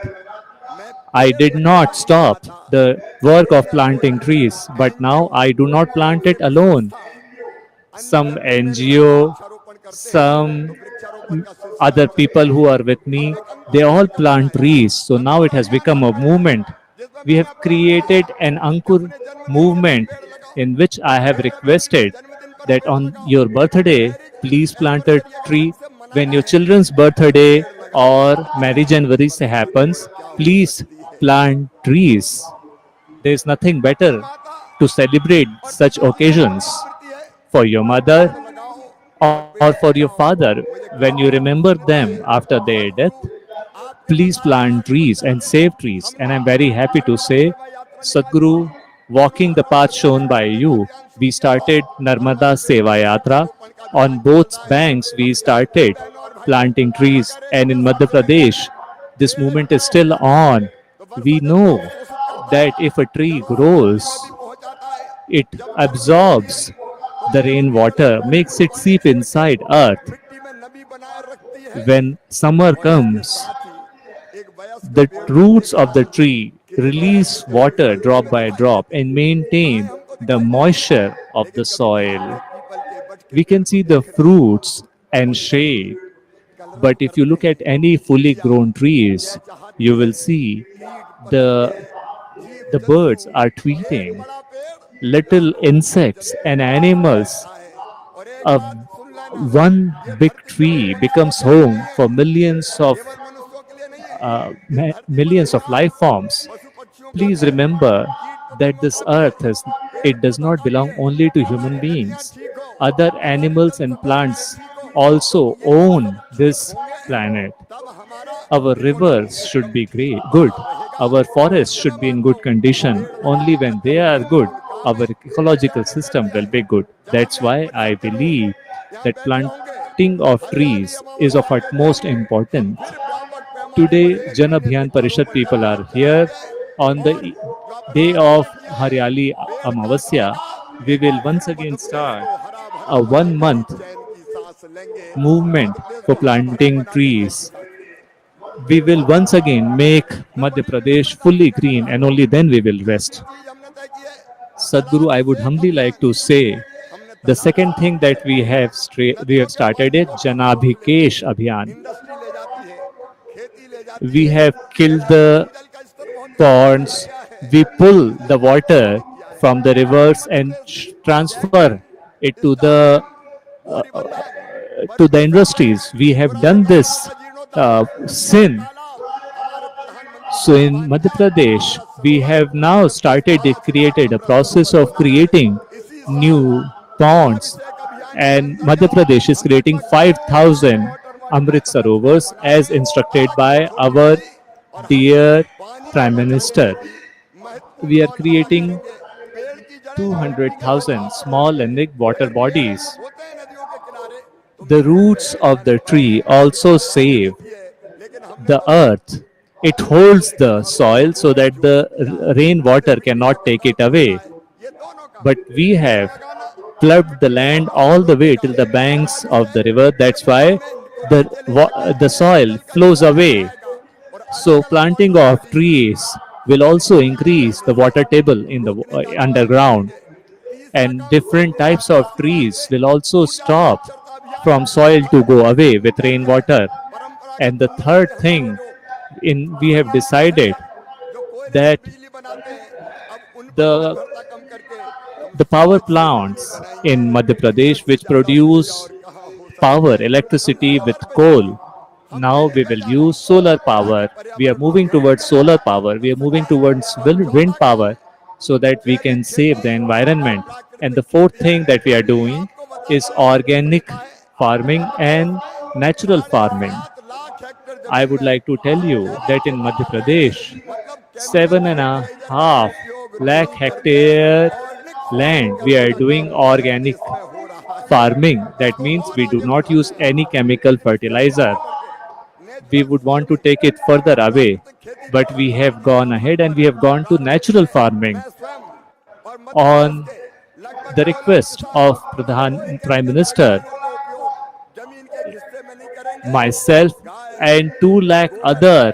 I did not stop the work of planting trees. But now I do not plant it alone. Some NGO, some other people who are with me, they all plant trees. So now it has become a movement. We have created an Ankur movement in which I have requested that on your birthday, please plant a tree. When your children's birthday or marriage anniversary happens, please plant trees. There is nothing better to celebrate such occasions for your mother or for your father. When you remember them after their death, please plant trees and save trees. And I'm very happy to say, Sadhguru, walking the path shown by you, we started Narmada Seva Yatra. On both banks, we started planting trees. And in Madhya Pradesh, this movement is still on. We know that if a tree grows, it absorbs the rainwater, makes it seep inside earth. When summer comes, the roots of the tree release water drop by drop and maintain the moisture of the soil. We can see the fruits and shade, but if you look at any fully grown trees, you will see the birds are tweeting. Little insects and animals of one big tree becomes home for millions of life forms. Please remember that this earth it does not belong only to human beings. Other animals and plants also own this planet. Our rivers should be good. Our forests should be in good condition. Only when they are good, our ecological system will be good. That's why I believe that planting of trees is of utmost importance. Today, Jan Abhiyan Parishad people are here. On the day of Haryali Amavasya, we will once again start a 1-month movement for planting trees. We will once again make Madhya Pradesh fully green, and only then we will rest. Sadhguru, I would humbly like to say the second thing that we have started is Janabhikesh Abhiyan. We have killed the ponds, we pull the water from the rivers and transfer it to the industries. We have done this sin. So in Madhya Pradesh, we have now created a process of creating new ponds, and Madhya Pradesh is creating 5,000 Amrit Sarovars as instructed by our dear Prime Minister. We are creating 200,000 small and big water bodies. The roots of the tree also save the earth. It holds the soil so that the rainwater cannot take it away. But we have plugged the land all the way till the banks of the river. That's why the soil flows away. So planting of trees will also increase the water table in the underground, and different types of trees will also stop from soil to go away with rainwater. And the third thing, we have decided that the power plants in Madhya Pradesh which produce electricity with coal, now we will use solar power. We are moving towards solar power. We are moving towards wind power so that we can save the environment. And the fourth thing that we are doing is organic farming and natural farming. I would like to tell you that in Madhya Pradesh, 7.5 lakh hectare land, we are doing organic farming. That means we do not use any chemical fertilizer. We would want to take it further away, but we have gone ahead and we have gone to natural farming. On the request of Prime Minister, myself and 2 lakh other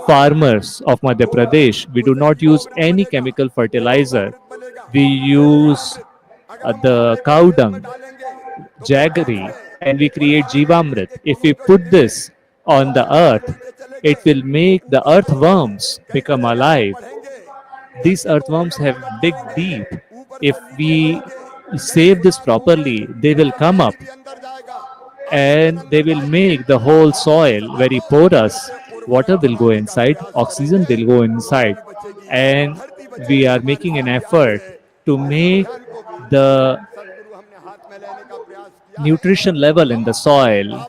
farmers of Madhya Pradesh, we do not use any chemical fertilizer. We use the cow dung, jaggery, and we create Jivamrit. If we put this on the earth, it will make the earthworms become alive. These earthworms have dig deep. If we save this properly, they will come up and they will make the whole soil very porous. Water will go inside, oxygen will go inside, and we are making an effort to make the nutrition level in the soil,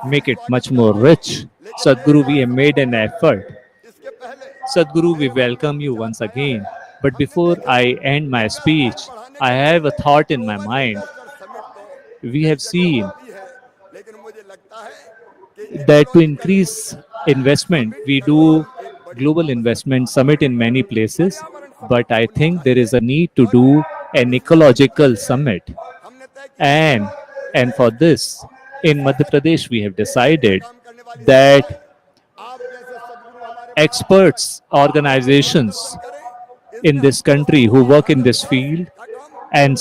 make it much more rich. Sadhguru, we have made an effort. Sadhguru, we welcome you once again. But before I end my speech, I have a thought in my mind. We have seen that to increase investment, we do global investment summit in many places, but I think there is a need to do an ecological summit. And for this, in Madhya Pradesh, we have decided that experts, organizations in this country who work in this field, and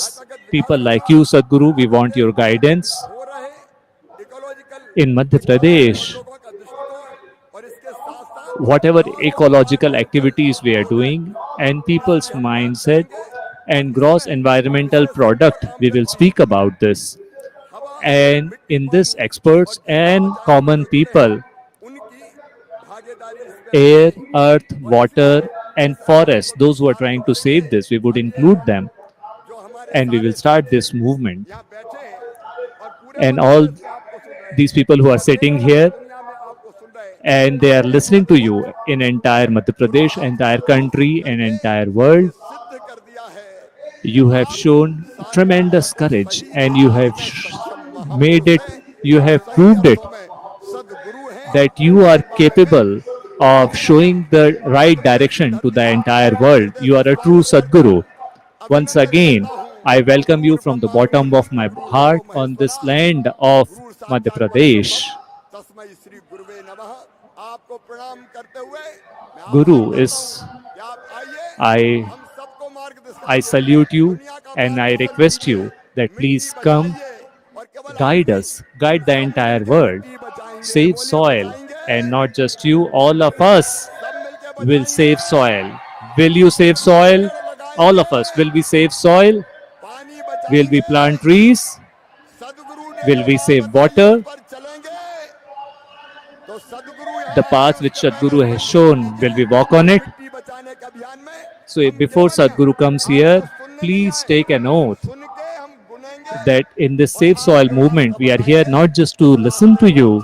people like you, Sadhguru, we want your guidance. In Madhya Pradesh, whatever ecological activities we are doing and people's mindset and gross environmental product, we will speak about this. And in this, experts and common people, air, earth, water, and forest, those who are trying to save this, we would include them. And we will start this movement. And all these people who are sitting here, and they are listening to you in entire Madhya Pradesh, entire country, and entire world. You have shown tremendous courage, and you have made it, you have proved it, that you are capable of showing the right direction to the entire world. You are a true Sadhguru. Once again, I welcome you from the bottom of my heart on this land of Madhya Pradesh. Guru is, I I salute you and I request you that please come, guide us, guide the entire world, save soil, and not just you, all of us will save soil. Will you save soil? All of us. Will we save soil? Will we plant trees? Will we save water? The path which Sadhguru has shown, will we walk on it? So before Sadhguru comes here, please take an oath that in this Save Soil movement, we are here not just to listen to you,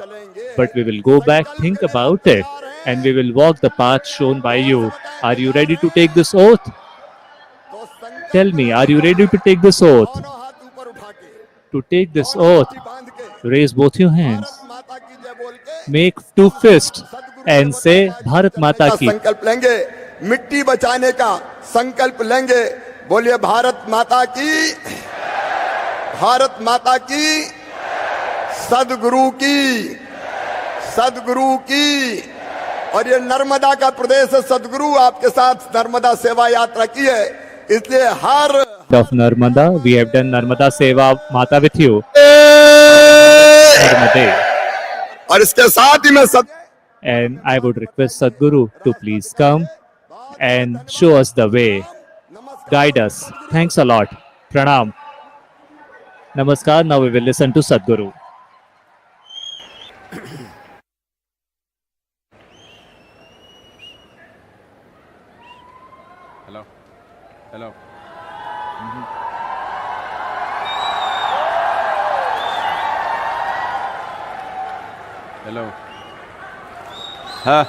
but we will go back, think about it, and we will walk the path shown by you. Are you ready to take this oath? Tell me, are you ready to take this oath? To take this oath, raise both your hands. Make two fists and say Bharat Mata Ki. संकल्प लेंगे, मिट्टी बचाने का संकल्प लेंगे. बोलिए भारत माता की, भारत माता की, सद्गुरु की, सद्गुरु की. और ये नर्मदा का प्रदेश है, सद्गुरु आपके साथ नर्मदा सेवा यात्रा की है, इसलिए हर of Narmada, we have done Narmada Seva Mata with you. और इसके साथ ही मैं And I would request Sadhguru to please come and show us the way, guide us. Thanks a lot. Pranam. Namaskar. Now we will listen to Sadhguru. Hello. Hello. Hello. Huh?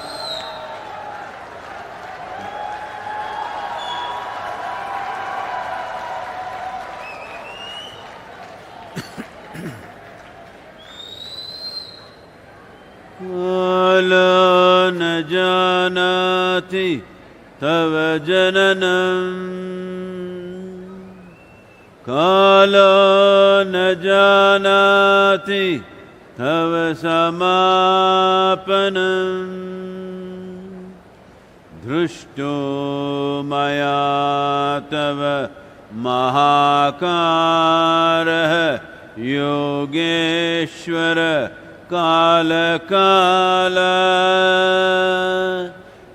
Wala na janati tava jananam kala na janati tava samapanam dhrushto maya tava mahakarah yogeshwara kala kala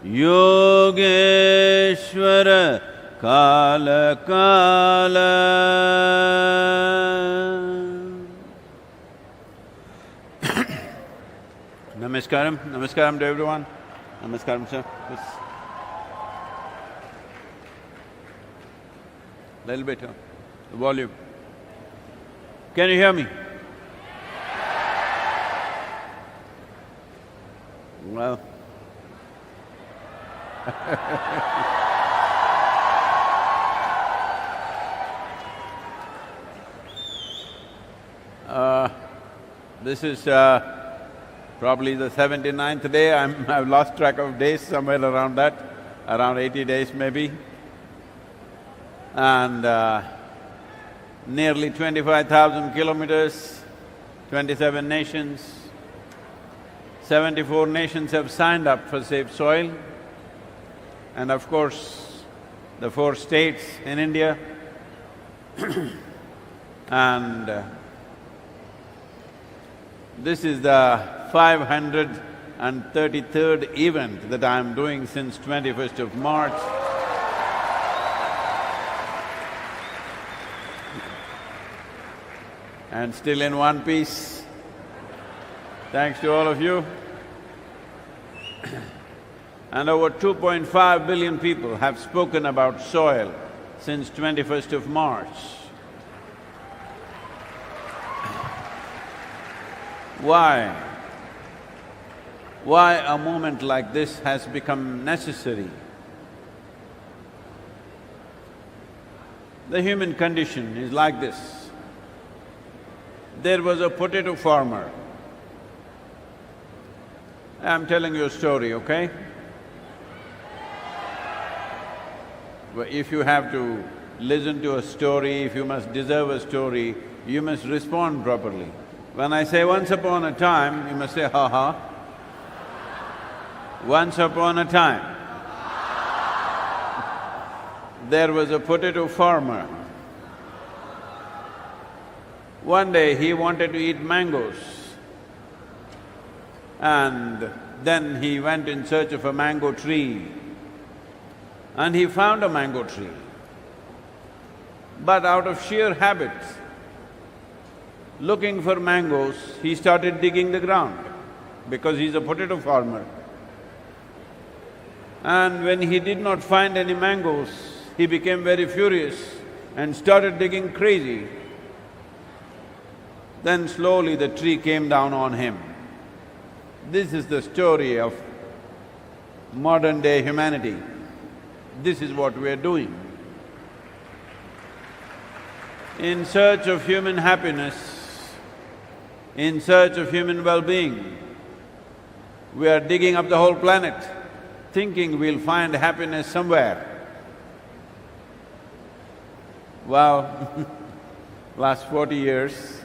yogeshwara kala kala. Namaskaram, namaskaram to everyone. Namaskaram, sir. Yes. Little bit, huh? The volume. Can you hear me? Well. This is probably the 79th day. I've lost track of days, somewhere around that, around 80 days maybe. And nearly 25,000 kilometers, 27 nations, 74 nations have signed up for Save Soil. And of course, the 4 states in India. And this is the 533rd event that I am doing since 21st of March. And still in one piece. Thanks to all of you. And over 2.5 billion people have spoken about soil since 21st of March. Why? Why a movement like this has become necessary? The human condition is like this. There was a potato farmer. I'm telling you a story, okay? But if you have to listen to a story, if you must deserve a story, you must respond properly. When I say once upon a time, you must say, ha ha. Once upon a time. there was a potato farmer. One day he wanted to eat mangoes, and then he went in search of a mango tree, and he found a mango tree. But out of sheer habit, looking for mangoes, he started digging the ground because he's a potato farmer. And when he did not find any mangoes, he became very furious and started digging crazy. Then slowly the tree came down on him. This is the story of modern-day humanity. This is what we are doing. In search of human happiness, in search of human well-being, we are digging up the whole planet, thinking we'll find happiness somewhere. Wow, last 40 years,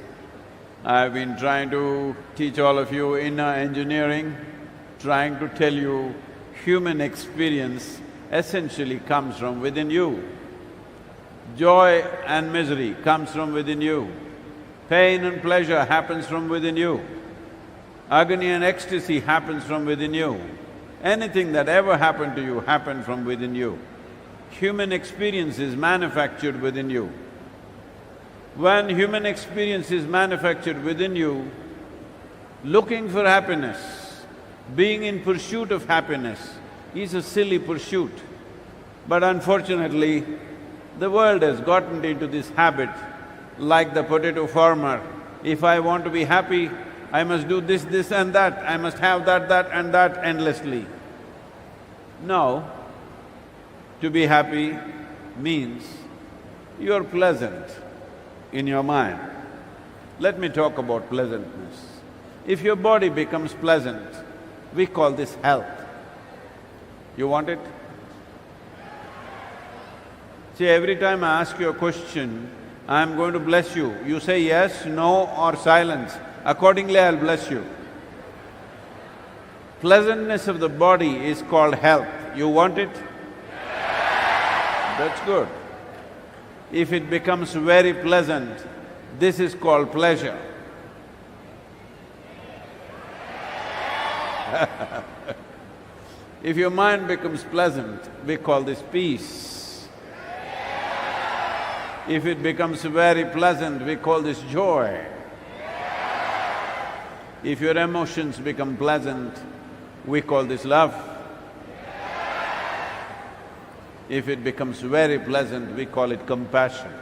I've been trying to teach all of you inner engineering, trying to tell you human experience essentially comes from within you. Joy and misery comes from within you. Pain and pleasure happens from within you. Agony and ecstasy happens from within you. Anything that ever happened to you happened from within you. Human experience is manufactured within you. When human experience is manufactured within you, looking for happiness, being in pursuit of happiness is a silly pursuit. But unfortunately, the world has gotten into this habit like the potato farmer. If I want to be happy, I must do this, this and that, I must have that and that endlessly. No, to be happy means you're pleasant in your mind. Let me talk about pleasantness. If your body becomes pleasant, we call this health. You want it? See, every time I ask you a question, I'm going to bless you. You say yes, no or silence. Accordingly, I'll bless you. Pleasantness of the body is called health. You want it? That's good. If it becomes very pleasant, this is called pleasure. If your mind becomes pleasant, we call this peace. If it becomes very pleasant, we call this joy. If your emotions become pleasant, we call this love. If it becomes very pleasant, we call it compassion.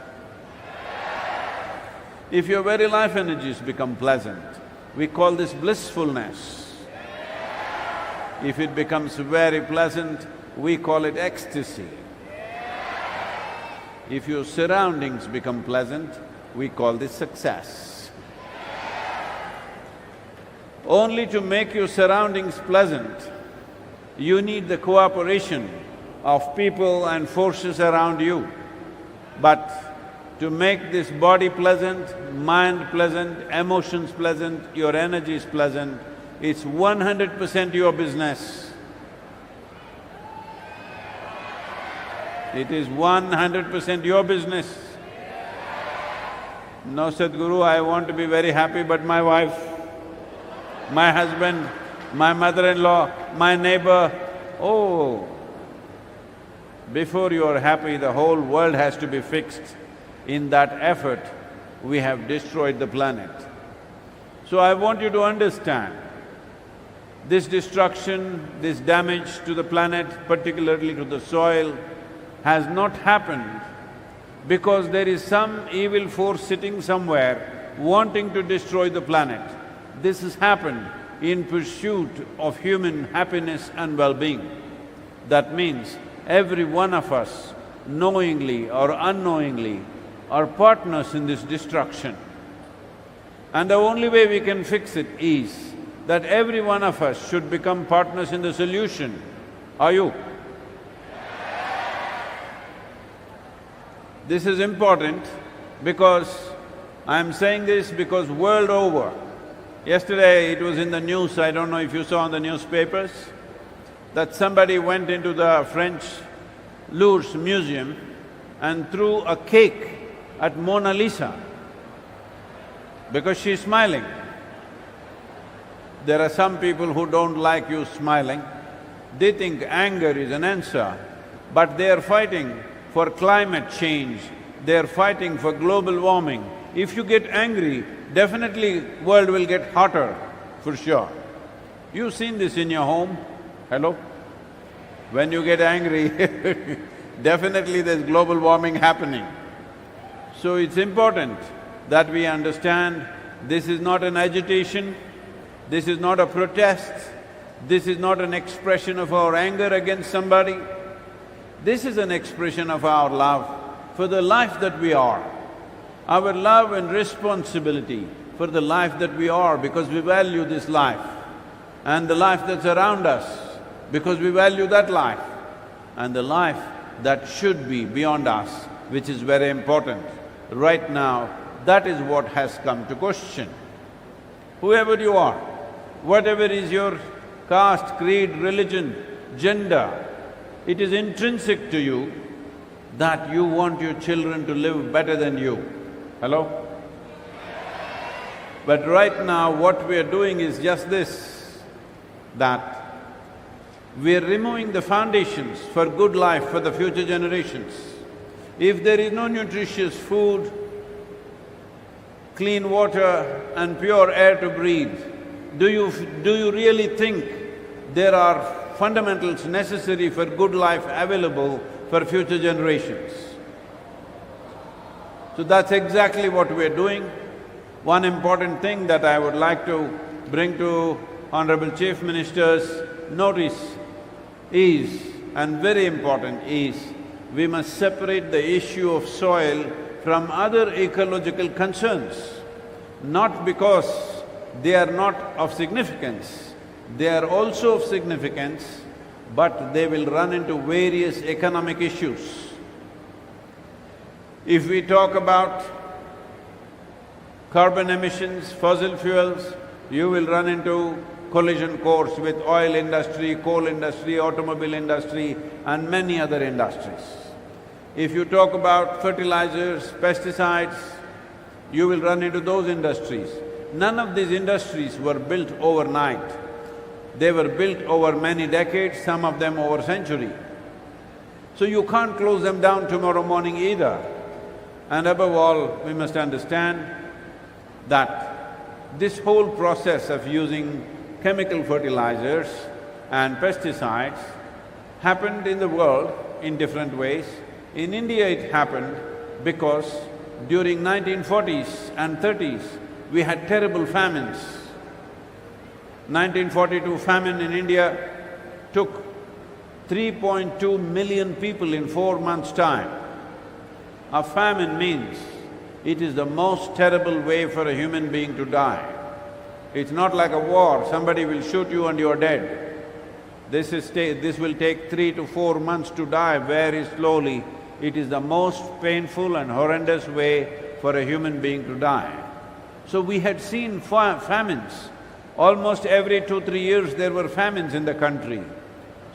If your very life energies become pleasant, we call this blissfulness. If it becomes very pleasant, we call it ecstasy. If your surroundings become pleasant, we call this success. Only to make your surroundings pleasant, you need the cooperation of people and forces around you. But to make this body pleasant, mind pleasant, emotions pleasant, your energies pleasant, it's 100% your business. It is 100% your business. No, Sadhguru, I want to be very happy, but my wife, my husband, my mother-in-law, my neighbor, oh, before you are happy, the whole world has to be fixed. In that effort, we have destroyed the planet. So I want you to understand, this destruction, this damage to the planet, particularly to the soil, has not happened because there is some evil force sitting somewhere wanting to destroy the planet. This has happened in pursuit of human happiness and well-being. That means every one of us, knowingly or unknowingly, are partners in this destruction. And the only way we can fix it is that every one of us should become partners in the solution. Are you? This is important because I'm saying this because world over, yesterday it was in the news, I don't know if you saw in the newspapers, that somebody went into the French Louvre Museum and threw a cake at Mona Lisa because she's smiling. There are some people who don't like you smiling. They think anger is an answer, but they are fighting for climate change, they are fighting for global warming. If you get angry, definitely world will get hotter, for sure. You've seen this in your home, hello? When you get angry, definitely there's global warming happening. So it's important that we understand this is not an agitation, this is not a protest, this is not an expression of our anger against somebody. This is an expression of our love for the life that we are, our love and responsibility for the life that we are because we value this life, and the life that's around us because we value that life, and the life that should be beyond us, which is very important. Right now, that is what has come to question. Whoever you are, whatever is your caste, creed, religion, gender, it is intrinsic to you that you want your children to live better than you. Hello? But right now what we are doing is just this, that we are removing the foundations for good life for the future generations. If there is no nutritious food, clean water and pure air to breathe, do you really think there are fundamentals necessary for good life available for future generations? So that's exactly what we're doing. One important thing that I would like to bring to Honorable Chief Minister's notice is, and very important is, we must separate the issue of soil from other ecological concerns, not because they are not of significance, they are also of significance, but they will run into various economic issues. If we talk about carbon emissions, fossil fuels, you will run into collision course with oil industry, coal industry, automobile industry and many other industries. If you talk about fertilizers, pesticides, you will run into those industries. None of these industries were built overnight. They were built over many decades, some of them over a century. So you can't close them down tomorrow morning either. And above all, we must understand that this whole process of using chemical fertilizers and pesticides happened in the world in different ways. In India it happened because during 1940s and 30s, we had terrible famines. 1942 famine in India took 3.2 million people in 4 months' time. A famine means it is the most terrible way for a human being to die. It's not like a war, somebody will shoot you and you're dead. This will take 3 to 4 months to die very slowly. It is the most painful and horrendous way for a human being to die. So we had seen famines. Almost every 2-3 years there were famines in the country.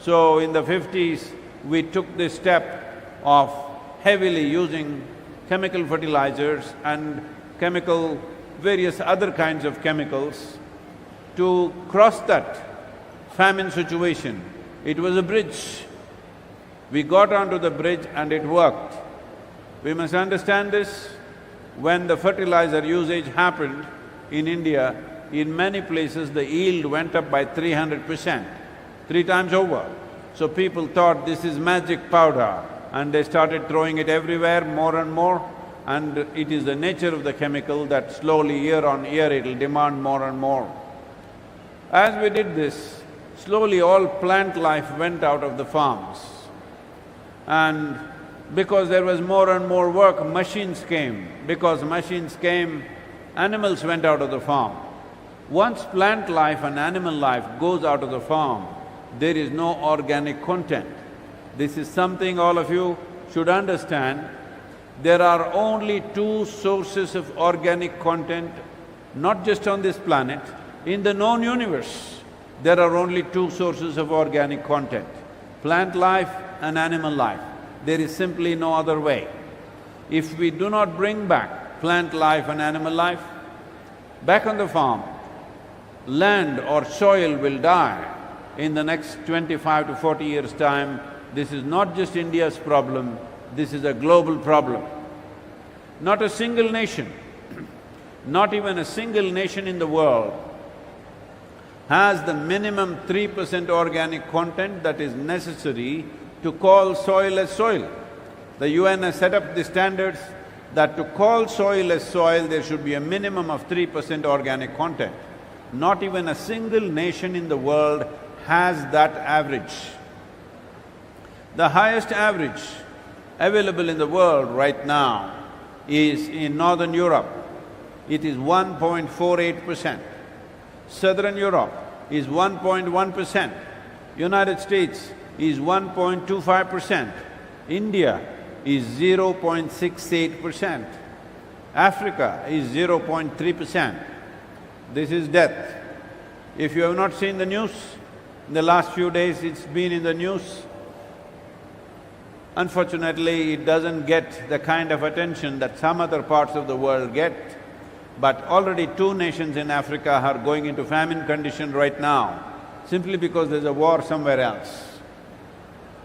So in the 50s, we took this step of heavily using chemical fertilizers and various other kinds of chemicals to cross that famine situation. It was a bridge. We got onto the bridge and it worked. We must understand this. When the fertilizer usage happened in India, in many places the yield went up by 300%, 3 times over. So people thought this is magic powder and they started throwing it everywhere more and more, and it is the nature of the chemical that slowly year on year it'll demand more and more. As we did this, slowly all plant life went out of the farms. And because there was more and more work, machines came. Because machines came, animals went out of the farm. Once plant life and animal life goes out of the farm, there is no organic content. This is something all of you should understand. There are only 2 sources of organic content, not just on this planet, in the known universe. There are only 2 sources of organic content, plant life and animal life. There is simply no other way. if we do not bring back plant life and animal life, back on the farm, land or soil will die in the next 25 to 40 years' time. This is not just India's problem, this is a global problem. Not a single nation, not even a single nation in the world has the minimum 3% organic content that is necessary to call soil as soil. The UN has set up the standards that to call soil as soil, there should be a minimum of 3% organic content. Not even a single nation in the world has that average. The highest average available in the world right now is in Northern Europe. It is 1.48%. Southern Europe is 1.1%. United States is 1.25%. India is 0.68%. Africa is 0.3%. This is death. If you have not seen the news, in the last few days it's been in the news. Unfortunately, it doesn't get the kind of attention that some other parts of the world get, but already 2 nations in Africa are going into famine condition right now, simply because there's a war somewhere else.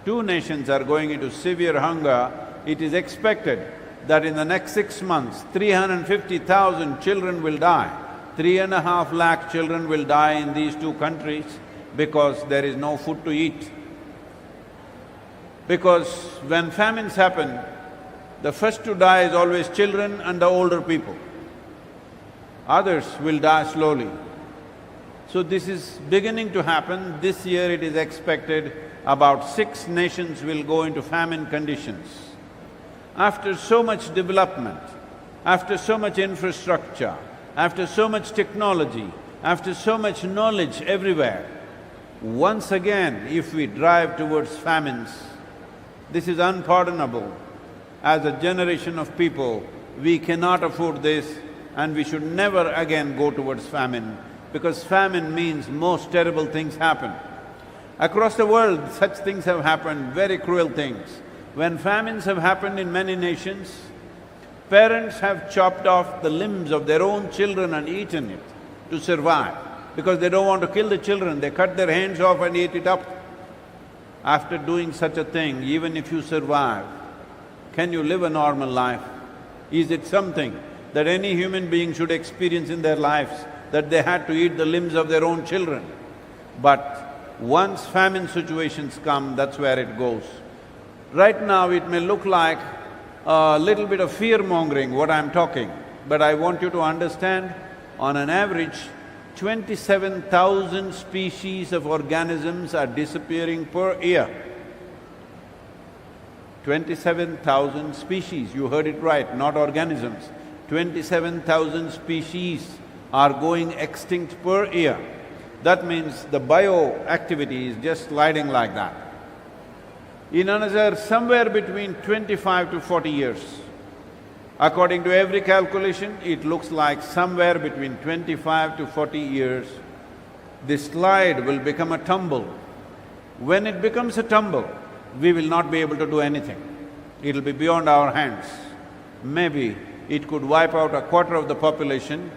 2 nations are going into severe hunger. It is expected that in the next 6 months, 350,000 children will die. 3.5 lakh children will die in these 2 countries because there is no food to eat. Because when famines happen, the first to die is always children and the older people. Others will die slowly. So this is beginning to happen. This year it is expected about 6 nations will go into famine conditions. After so much development, after so much infrastructure, after so much technology, after so much knowledge everywhere, once again if we drive towards famines, this is unpardonable. As a generation of people, we cannot afford this and we should never again go towards famine, because famine means most terrible things happen. Across the world, such things have happened, very cruel things. When famines have happened in many nations, parents have chopped off the limbs of their own children and eaten it to survive. Because they don't want to kill the children, they cut their hands off and eat it up. After doing such a thing, even if you survive, can you live a normal life? Is it something that any human being should experience in their lives, that they had to eat the limbs of their own children? But once famine situations come, that's where it goes. Right now it may look like a little bit of fear-mongering what I'm talking, but I want you to understand, on an average, 27,000 species of organisms are disappearing per year. 27,000 species, you heard it right, not organisms. 27,000 species are going extinct per year. That means the bioactivity is just sliding like that. In another somewhere between 25 to 40 years, according to every calculation, it looks like somewhere between 25 to 40 years, this slide will become a tumble. When it becomes a tumble, we will not be able to do anything. It'll be beyond our hands. Maybe it could wipe out a quarter of the population,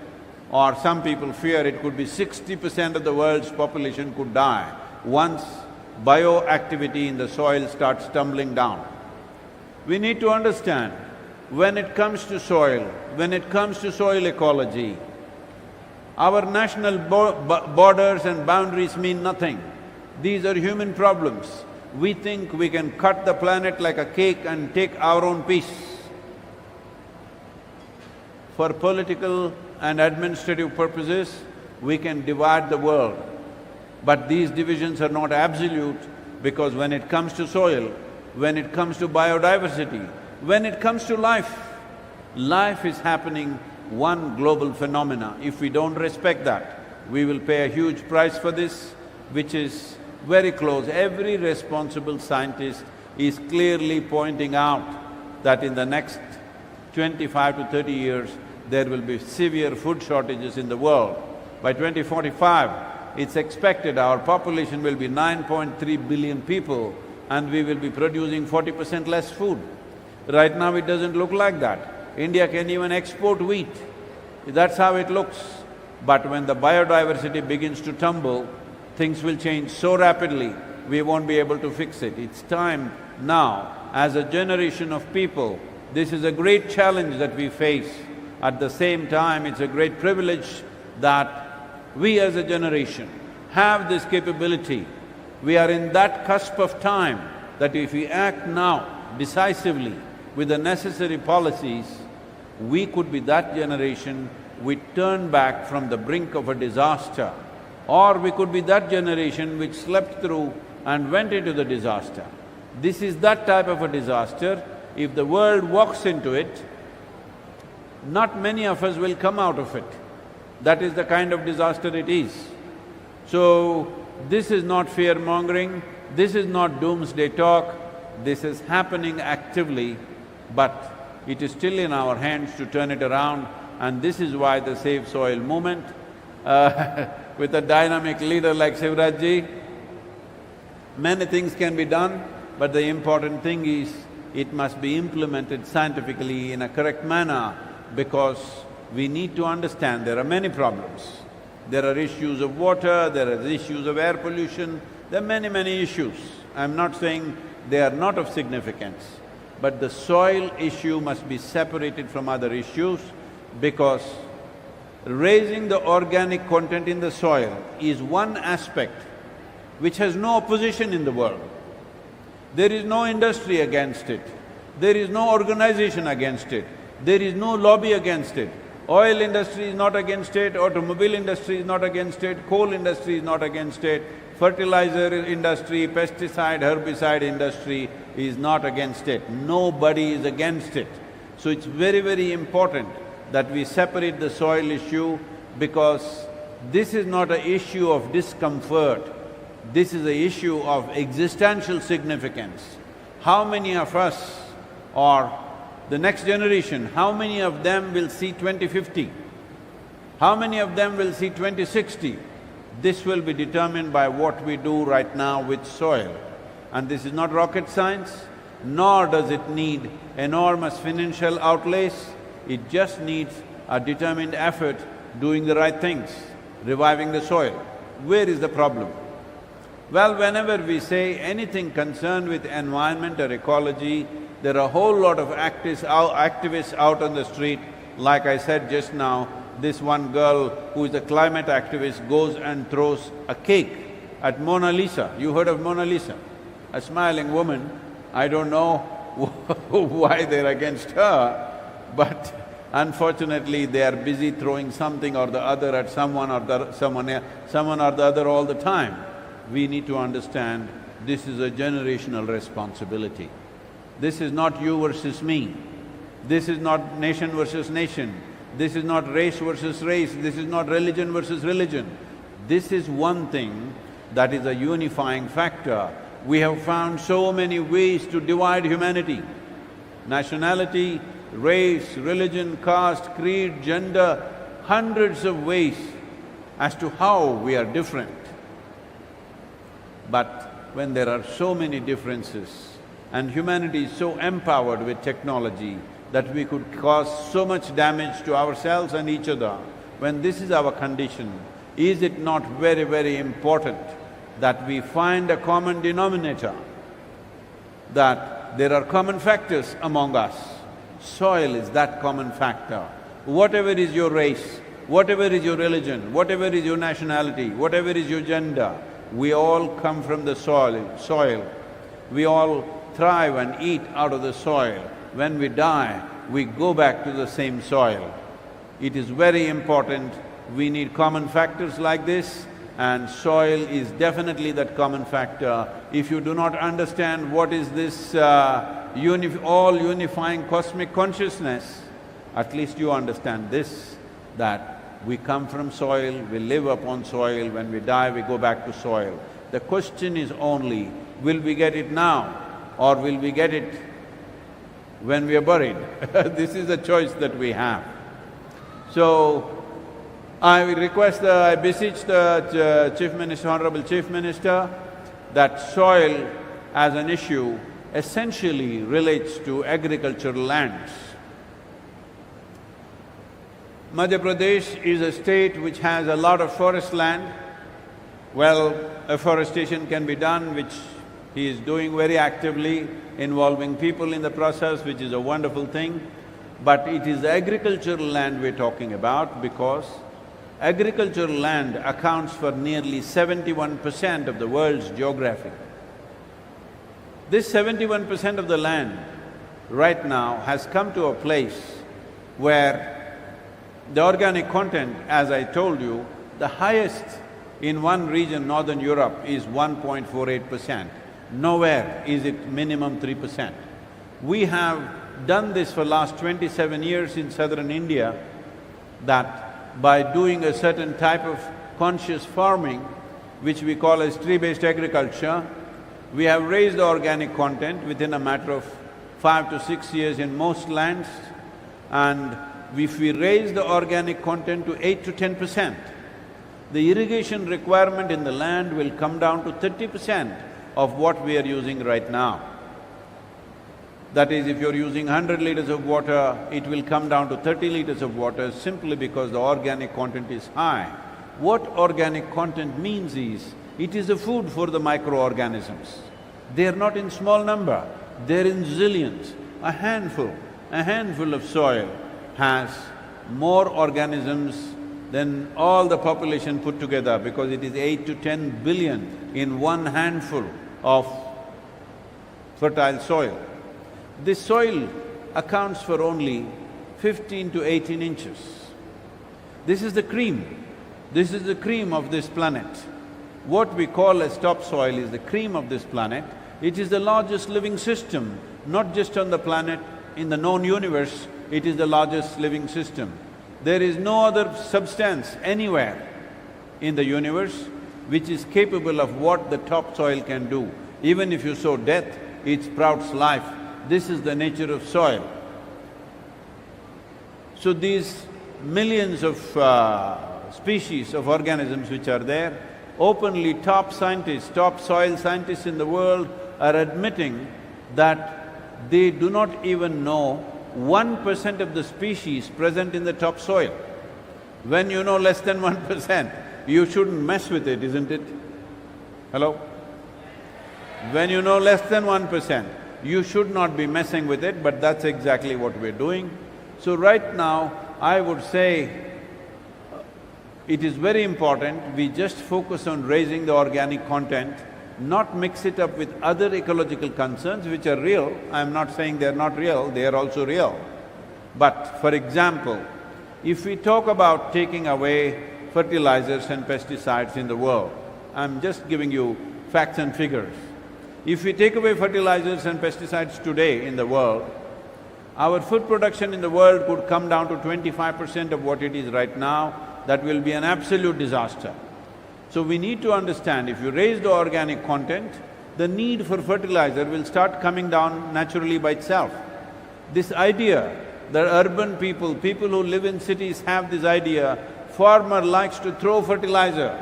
or some people fear it could be 60% of the world's population could die once bioactivity in the soil starts tumbling down. We need to understand, when it comes to soil, when it comes to soil ecology, our national borders and boundaries mean nothing. These are human problems. We think we can cut the planet like a cake and take our own piece. For political and administrative purposes, we can divide the world. But these divisions are not absolute, because when it comes to soil, when it comes to biodiversity, when it comes to life, life is happening one global phenomena. If we don't respect that, we will pay a huge price for this, which is very close. Every responsible scientist is clearly pointing out that in the next 25 to 30 years, there will be severe food shortages in the world. By 2045, it's expected our population will be 9.3 billion people and we will be producing 40% less food. Right now it doesn't look like that. India can even export wheat. That's how it looks. But when the biodiversity begins to tumble, things will change so rapidly, we won't be able to fix it. It's time now, as a generation of people, this is a great challenge that we face. At the same time, it's a great privilege that we as a generation have this capability. We are in that cusp of time that if we act now decisively with the necessary policies, we could be that generation which turned back from the brink of a disaster, or we could be that generation which slept through and went into the disaster. This is that type of a disaster. If the world walks into it, not many of us will come out of it. That is the kind of disaster it is. So, this is not fear-mongering, this is not doomsday talk, this is happening actively, but it is still in our hands to turn it around, and this is why the Save Soil movement, with a dynamic leader like Shivraj ji, many things can be done, but the important thing is it must be implemented scientifically in a correct manner, because we need to understand there are many problems. There are issues of water, there are issues of air pollution, there are many issues. I'm not saying they are not of significance, but the soil issue must be separated from other issues, because raising the organic content in the soil is one aspect which has no opposition in the world. There is no industry against it, there is no organization against it, there is no lobby against it. Oil industry is not against it, automobile industry is not against it, coal industry is not against it, fertilizer industry, pesticide, herbicide industry is not against it. Nobody is against it. So it's very important that we separate the soil issue, because this is not an issue of discomfort, this is an issue of existential significance. How many of us, or the next generation, how many of them will see 2050? How many of them will see 2060? This will be determined by what we do right now with soil. And this is not rocket science, nor does it need enormous financial outlays. It just needs a determined effort doing the right things, reviving the soil. Where is the problem? Well, whenever we say anything concerned with environment or ecology, there are a whole lot of activists out on the street. Like I said just now, this one girl who is a climate activist goes and throws a cake at Mona Lisa. You heard of Mona Lisa? A smiling woman. I don't know why they're against her, but unfortunately they are busy throwing something or the other at someone or the other all the time. We need to understand this is a generational responsibility. This is not you versus me. This is not nation versus nation. This is not race versus race. This is not religion versus religion. This is one thing that is a unifying factor. We have found so many ways to divide humanity. Nationality, race, religion, caste, creed, gender, hundreds of ways as to how we are different. But when there are so many differences, and humanity is so empowered with technology that we could cause so much damage to ourselves and each other, when this is our condition, is it not very important that we find a common denominator, that there are common factors among us? Soil is that common factor. Whatever is your race, whatever is your religion, whatever is your nationality, whatever is your gender, we all come from the soil. We all thrive and eat out of the soil. When we die, we go back to the same soil. It is very important, we need common factors like this, and soil is definitely that common factor. If you do not understand what is this all unifying cosmic consciousness, at least you understand this, that we come from soil, we live upon soil, when we die we go back to soil. The question is only, will we get it now or will we get it when we are buried? This is the choice that we have. So, I beseech the Chief Minister, Honorable Chief Minister, that soil as an issue essentially relates to agricultural lands. Madhya Pradesh is a state which has a lot of forest land. Well, afforestation can be done, which he is doing very actively, involving people in the process, which is a wonderful thing. But it is agricultural land we're talking about because agricultural land accounts for nearly 71% of the world's geography. This 71% of the land right now has come to a place where the organic content, as I told you, the highest in one region, Northern Europe, is 1.48%. Nowhere is it minimum 3%. We have done this for last 27 years in southern India, that by doing a certain type of conscious farming, which we call as tree-based agriculture, we have raised the organic content within a matter of 5 to 6 years in most lands, and if we raise the organic content to 8 to 10%, the irrigation requirement in the land will come down to 30% of what we are using right now. That is, if you're using 100 liters of water, it will come down to 30 liters of water simply because the organic content is high. What organic content means is, it is a food for the microorganisms. They are not in small number, they're in zillions. A handful of soil has more organisms than all the population put together because it is 8 to 10 billion in one handful of fertile soil. This soil accounts for only 15 to 18 inches. This is the cream. This is the cream of this planet. What we call as topsoil is the cream of this planet. It is the largest living system, not just on the planet, in the known universe, it is the largest living system. There is no other substance anywhere in the universe which is capable of what the topsoil can do. Even if you sow death, it sprouts life. This is the nature of soil. So these millions of species of organisms which are there, openly top scientists, top soil scientists in the world are admitting that they do not even know 1% of the species present in the topsoil. When you know less than 1%, you shouldn't mess with it, isn't it? Hello? When you know less than 1%, you should not be messing with it, but that's exactly what we're doing. So right now, I would say it is very important we just focus on raising the organic content, not mix it up with other ecological concerns which are real. I'm not saying they're not real, they are also real. But for example, if we talk about taking away fertilizers and pesticides in the world, I'm just giving you facts and figures. If we take away fertilizers and pesticides today in the world, our food production in the world could come down to 25% of what it is right now. That will be an absolute disaster. So we need to understand, if you raise the organic content, the need for fertilizer will start coming down naturally by itself. This idea that urban people, people who live in cities have this idea, farmer likes to throw fertilizer,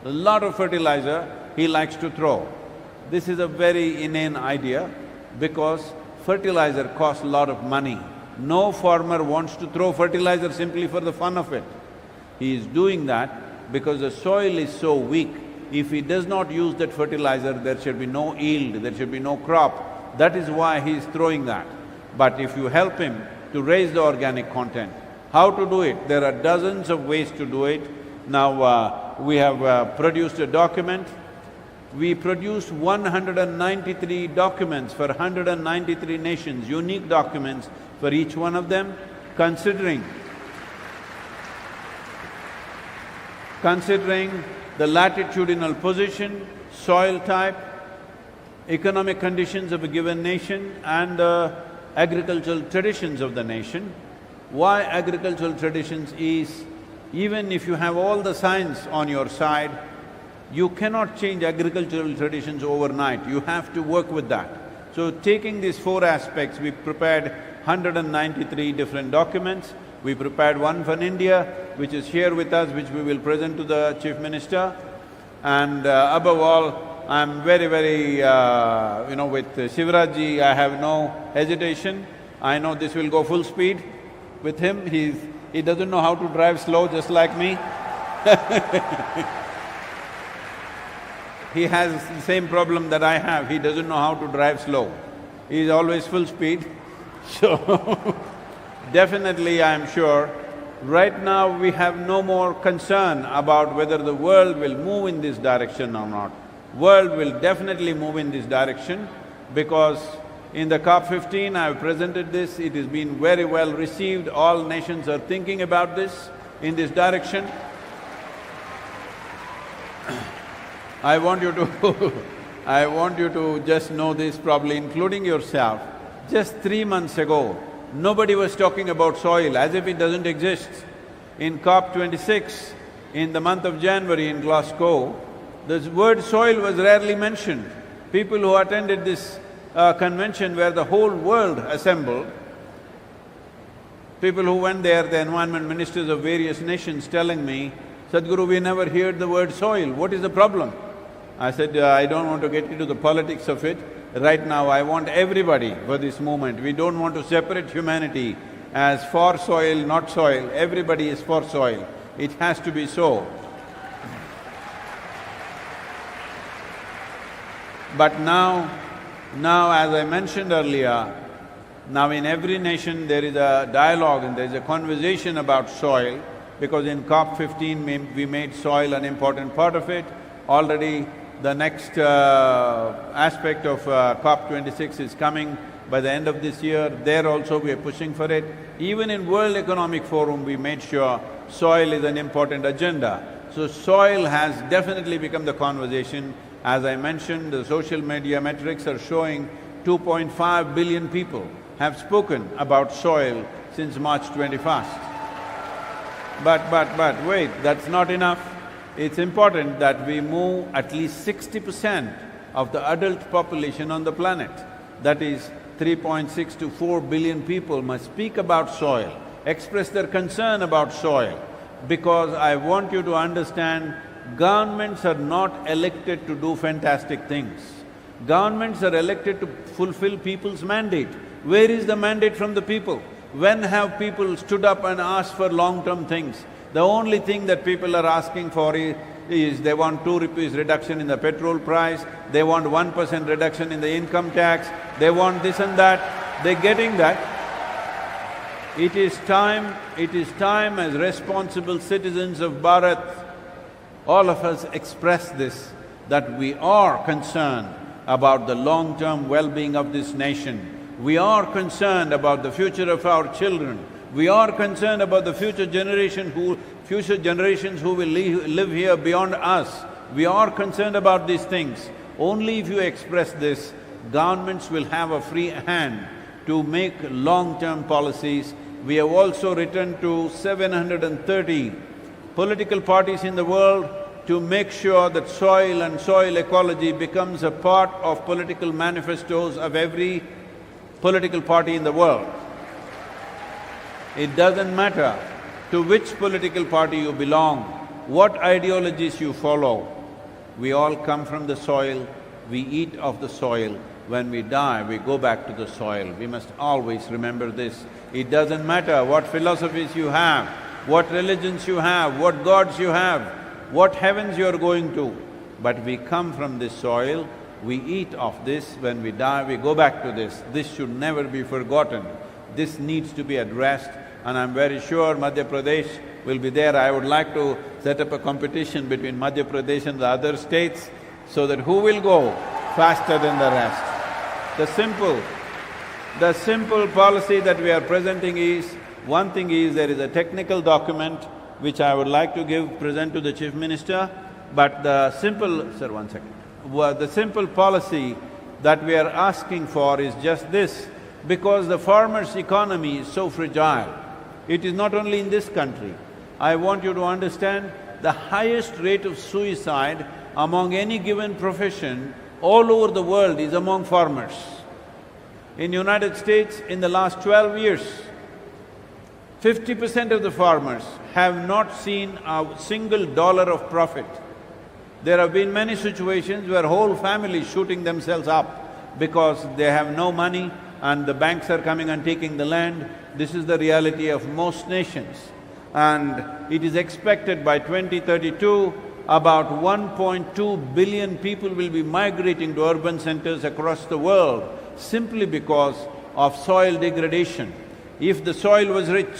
a lot of fertilizer he likes to throw. This is a very inane idea because fertilizer costs a lot of money. No farmer wants to throw fertilizer simply for the fun of it. He is doing that because the soil is so weak. If he does not use that fertilizer, there should be no yield, there should be no crop. That is why he is throwing that. But if you help him to raise the organic content, how to do it? There are dozens of ways to do it. Now, we have produced a document. We produced 193 documents for 193 nations, unique documents for each one of them, considering the latitudinal position, soil type, economic conditions of a given nation and the agricultural traditions of the nation. Why agricultural traditions is, even if you have all the science on your side, you cannot change agricultural traditions overnight, you have to work with that. So taking these four aspects, we prepared 193 different documents. We prepared one for India, which is here with us, which we will present to the Chief Minister. And above all, I'm very, very, with Shivraj-ji, I have no hesitation. I know this will go full speed with him. He doesn't know how to drive slow, just like me. He has the same problem that I have, he doesn't know how to drive slow. He is always full speed. So, definitely I'm sure, right now we have no more concern about whether the world will move in this direction or not. World will definitely move in this direction because in the COP15 I've presented this, it has been very well received, all nations are thinking about this, in this direction. I want you to just know this, probably including yourself. Just 3 months ago, nobody was talking about soil as if it doesn't exist. In COP26, in the month of January in Glasgow, the word soil was rarely mentioned. People who attended this convention where the whole world assembled, people who went there, the environment ministers of various nations telling me, Sadhguru, we never heard the word soil, what is the problem? I said, I don't want to get into the politics of it. Right now, I want everybody for this movement. We don't want to separate humanity as for soil, not soil. Everybody is for soil. It has to be so. But now, as I mentioned earlier, now in every nation there is a dialogue and there is a conversation about soil, because in COP15 we made soil an important part of it. Already the next aspect of COP26 is coming by the end of this year. There also we are pushing for it. Even in World Economic Forum we made sure soil is an important agenda. So soil has definitely become the conversation. As I mentioned, the social media metrics are showing 2.5 billion people have spoken about soil since March 21st. But wait, that's not enough. It's important that we move at least 60% of the adult population on the planet. That is, 3.6 to 4 billion people must speak about soil, express their concern about soil. Because I want you to understand, governments are not elected to do fantastic things. Governments are elected to fulfill people's mandate. Where is the mandate from the people? When have people stood up and asked for long-term things? The only thing that people are asking for is they want 2 rupees reduction in the petrol price, they want 1% reduction in the income tax, they want this and that, they're getting that. It is time as responsible citizens of Bharat, all of us express this, that we are concerned about the long-term well-being of this nation. We are concerned about the future of our children. We are concerned about the future generations who will live here beyond us. We are concerned about these things. Only if you express this, governments will have a free hand to make long-term policies. We have also written to 730 political parties in the world to make sure that soil and soil ecology becomes a part of political manifestos of every political party in the world. It doesn't matter to which political party you belong, what ideologies you follow. We all come from the soil, we eat of the soil. When we die, we go back to the soil. We must always remember this. It doesn't matter what philosophies you have, what religions you have, what gods you have, what heavens you are going to, but we come from this soil, we eat of this. When we die, we go back to this. This should never be forgotten. This needs to be addressed, and I'm very sure Madhya Pradesh will be there. I would like to set up a competition between Madhya Pradesh and the other states so that who will go faster than the rest. The simple policy that we are presenting is, one thing is there is a technical document which I would like to present to the Chief Minister, but the simple… Sir, 1 second. The simple policy that we are asking for is just this, because the farmer's economy is so fragile. It is not only in this country. I want you to understand the highest rate of suicide among any given profession all over the world is among farmers. In United States, in the last 12 years, 50% of the farmers have not seen a single dollar of profit. There have been many situations where whole families shooting themselves up because they have no money and the banks are coming and taking the land. This is the reality of most nations. And it is expected by 2032, about 1.2 billion people will be migrating to urban centers across the world simply because of soil degradation. If the soil was rich,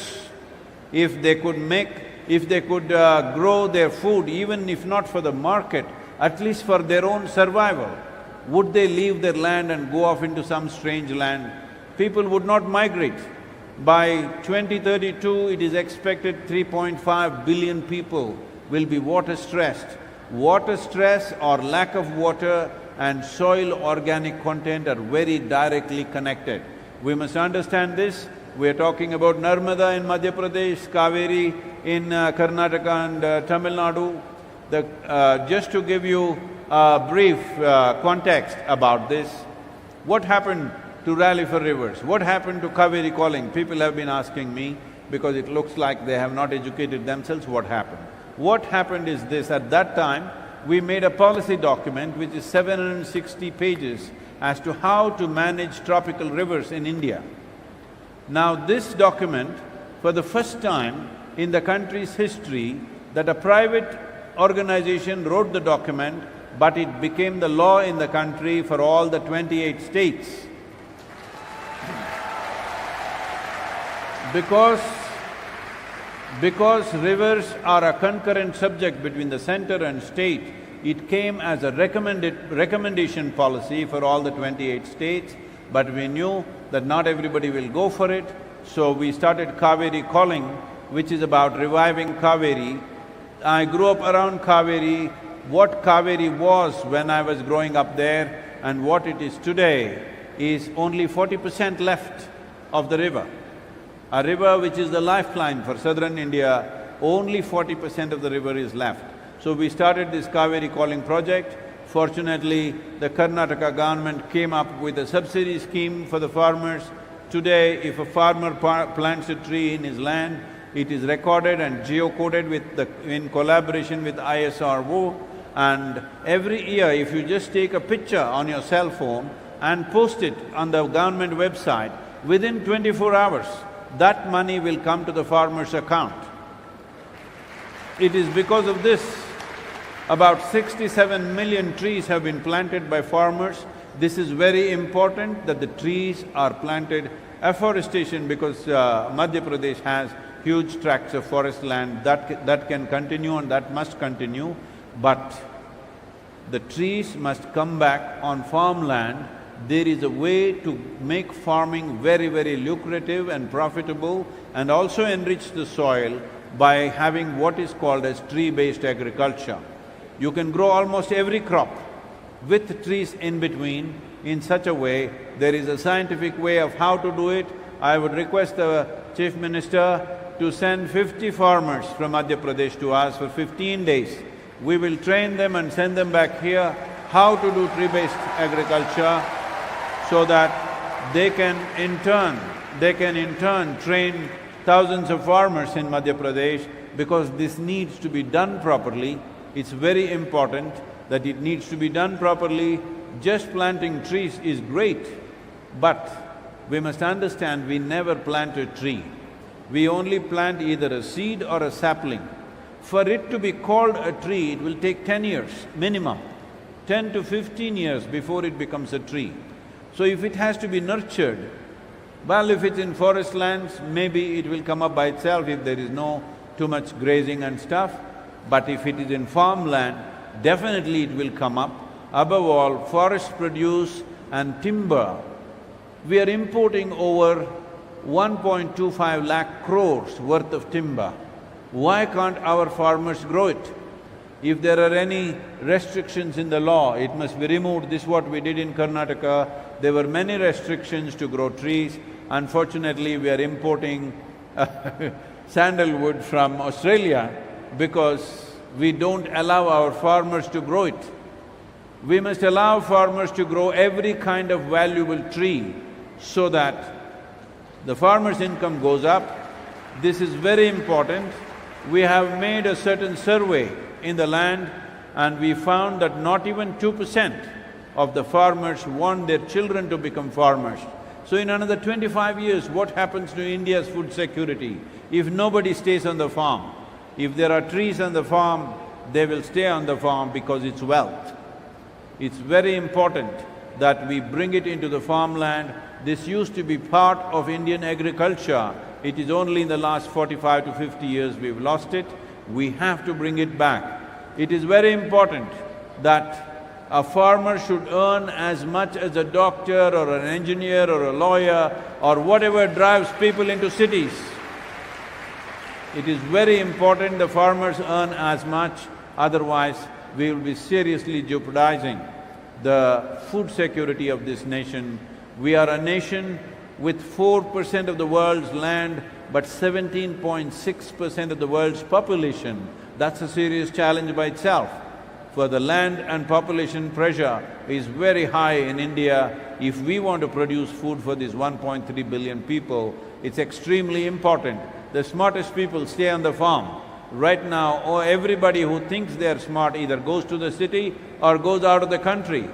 if they could grow their food, even if not for the market, at least for their own survival, would they leave their land and go off into some strange land? People would not migrate. By 2032, it is expected 3.5 billion people will be water stressed. Water stress or lack of water and soil organic content are very directly connected. We must understand this. We are talking about Narmada in Madhya Pradesh, Kaveri in Karnataka and Tamil Nadu. Just to give you a brief context about this, what happened to Rally for Rivers? What happened to Kaveri Calling? People have been asking me because it looks like they have not educated themselves what happened. What happened is this: at that time, we made a policy document which is 760 pages as to how to manage tropical rivers in India. Now this document, for the first time in the country's history, that a private organization wrote the document, but it became the law in the country for all the 28 states. Because rivers are a concurrent subject between the center and state, it came as a recommendation policy for all the 28 states, but we knew that not everybody will go for it, so we started Kaveri Calling, which is about reviving Kaveri. I grew up around Kaveri. What Kaveri was when I was growing up there and what it is today is only 40% left of the river. A river which is the lifeline for southern India, only 40% of the river is left. So we started this Kaveri Calling project. Fortunately, the Karnataka government came up with a subsidy scheme for the farmers. Today, if a farmer plants a tree in his land, it is recorded and geocoded in collaboration with ISRO, and every year if you just take a picture on your cell phone and post it on the government website, within 24 hours, that money will come to the farmer's account. It is because of this, about 67 million trees have been planted by farmers. This is very important that the trees are planted. Afforestation, because Madhya Pradesh has huge tracts of forest land, that can continue and that must continue, but the trees must come back on farmland. There is a way to make farming very, very lucrative and profitable and also enrich the soil by having what is called as tree-based agriculture. You can grow almost every crop with trees in between in such a way. There is a scientific way of how to do it. I would request the Chief Minister to send 50 farmers from Madhya Pradesh to us for 15 days. We will train them and send them back here how to do tree-based agriculture so that they can in turn train thousands of farmers in Madhya Pradesh, because this needs to be done properly. It's very important that it needs to be done properly. Just planting trees is great, but we must understand we never plant a tree. We only plant either a seed or a sapling. For it to be called a tree, it will take 10 years minimum, 10 to 15 years before it becomes a tree. So if it has to be nurtured, well, if it's in forest lands, maybe it will come up by itself if there is no too much grazing and stuff. But if it is in farmland, definitely it will come up. Above all, forests produce and timber. We are importing over 1.25 lakh crores worth of timber. Why can't our farmers grow it? If there are any restrictions in the law, it must be removed. This is what we did in Karnataka. There were many restrictions to grow trees. Unfortunately, we are importing sandalwood from Australia because we don't allow our farmers to grow it. We must allow farmers to grow every kind of valuable tree so that the farmer's income goes up. This is very important. We have made a certain survey in the land and we found that not even 2% of the farmers want their children to become farmers. So in another 25 years, what happens to India's food security if nobody stays on the farm? If there are trees on the farm, they will stay on the farm because it's wealth. It's very important that we bring it into the farmland. This used to be part of Indian agriculture. It is only in the last 45 to 50 years we've lost it. We have to bring it back. It is very important that a farmer should earn as much as a doctor or an engineer or a lawyer or whatever drives people into cities. It is very important the farmers earn as much, otherwise we will be seriously jeopardizing the food security of this nation. We are a nation with 4% of the world's land, but 17.6% of the world's population. That's a serious challenge by itself. For the land and population pressure is very high in India. If we want to produce food for these 1.3 billion people, it's extremely important. The smartest people stay on the farm. Right now, everybody who thinks they're smart either goes to the city or goes out of the country.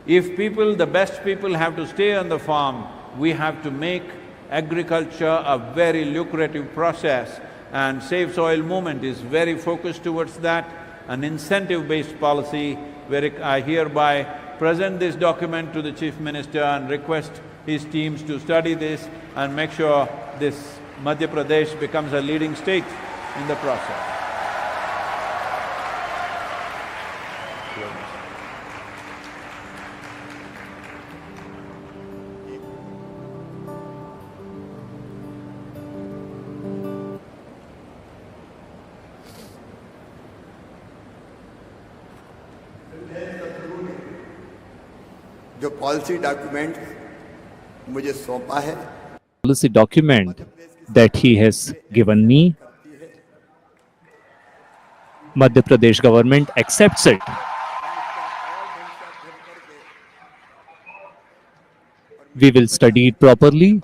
If people, the best people have to stay on the farm, we have to make agriculture a very lucrative process, and Save Soil movement is very focused towards that, an incentive-based policy where I hereby present this document to the Chief Minister and request his teams to study this and make sure this Madhya Pradesh becomes a leading state in the process. जो policy document मुझे सौंपा है, policy document that he has given me, Madhya Pradesh government accepts it. We will study it properly,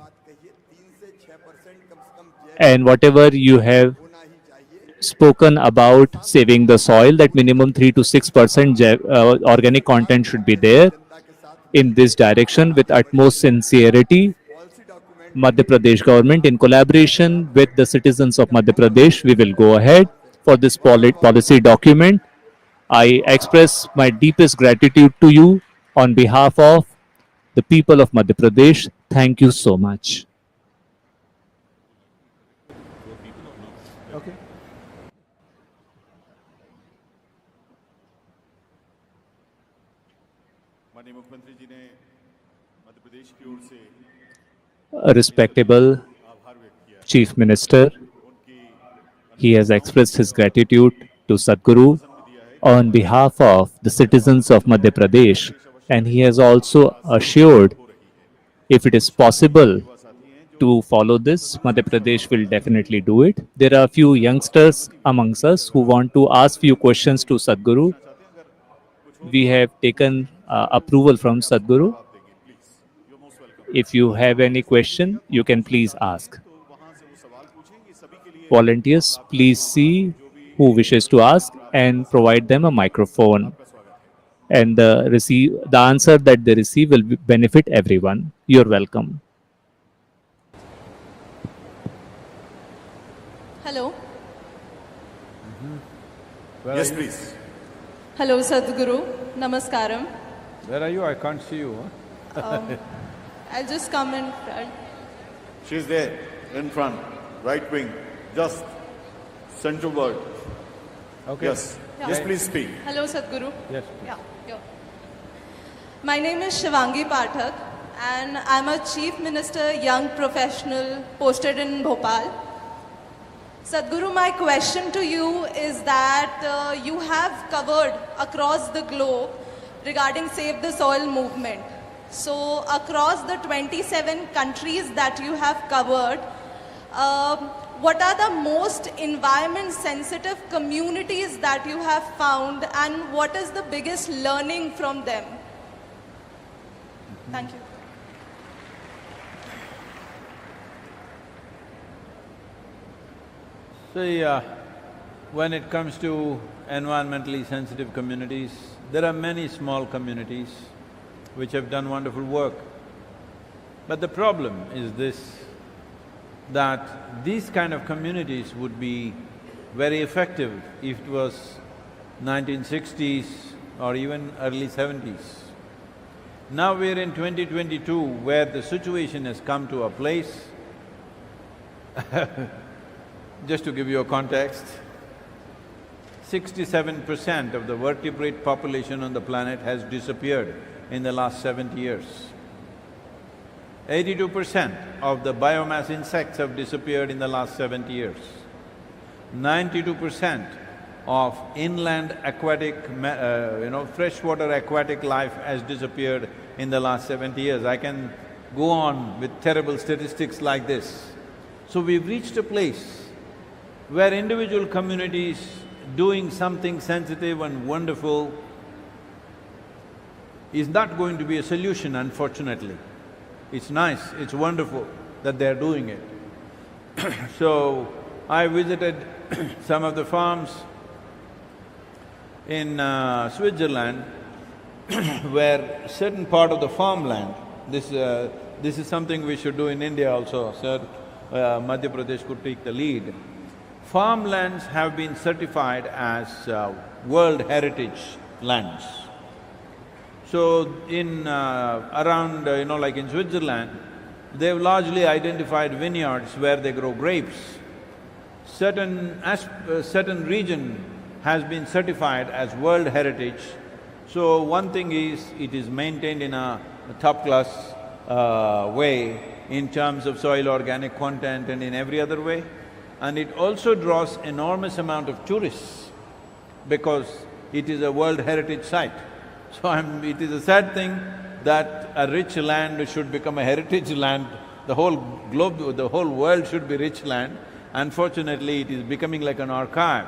and whatever you have spoken about saving the soil, that minimum 3 to 6% organic content should be there. In this direction, with utmost sincerity, Madhya Pradesh government, in collaboration with the citizens of Madhya Pradesh, we will go ahead for this policy document. I express my deepest gratitude to you on behalf of the people of Madhya Pradesh. Thank you so much. Okay. माननीय मुख्यमंत्री जी ने मध्य प्रदेश की ओर से A respectable Chief Minister, he has expressed his gratitude to Sadhguru on behalf of the citizens of Madhya Pradesh, and he has also assured if it is possible to follow this, Madhya Pradesh will definitely do it. There are a few youngsters amongst us who want to ask few questions to Sadhguru. We have taken approval from Sadhguru. If you have any question, you can please ask. Volunteers, please see who wishes to ask and provide them a microphone. And the answer that they receive will benefit everyone. You're welcome. Hello. Yes, please. Hello, Sadhguru. Namaskaram. Where are you? I can't see you. I'll just come in front. She's there, in front, right wing, just central word. Okay. Yes. Yeah. Yes, please speak. Hello, Sadhguru. Yes. Yeah. My name is Shivangi Pathak, and I'm a Chief Minister Young Professional posted in Bhopal. Sadhguru, my question to you is that you have covered across the globe regarding Save the Soil movement. So across the 27 countries that you have covered, what are the most environment sensitive communities that you have found, and what is the biggest learning from them? Thank you. See, when it comes to environmentally sensitive communities, there are many small communities which have done wonderful work. But the problem is this, that these kind of communities would be very effective if it was 1960s or even early 70s. Now we're in 2022 where the situation has come to a place just to give you a context, 67% of the vertebrate population on the planet has disappeared in the last 70 years. 82% of the biomass insects have disappeared in the last 70 years. 92% of inland aquatic, freshwater aquatic life has disappeared in the last 70 years. I can go on with terrible statistics like this. So we've reached a place where individual communities doing something sensitive and wonderful is not going to be a solution, unfortunately. It's nice, it's wonderful that they're doing it. So, I visited some of the farms in Switzerland where certain part of the farmland, this is something we should do in India also, sir, Madhya Pradesh could take the lead. Farmlands have been certified as World Heritage lands. So in around, like in Switzerland, they've largely identified vineyards where they grow grapes. Certain region has been certified as World Heritage. So one thing is, it is maintained in a top-class way in terms of soil organic content and in every other way. And it also draws enormous amount of tourists because it is a World Heritage site. So it is a sad thing that a rich land should become a heritage land. The whole globe, the whole world should be rich land. Unfortunately, it is becoming like an archive.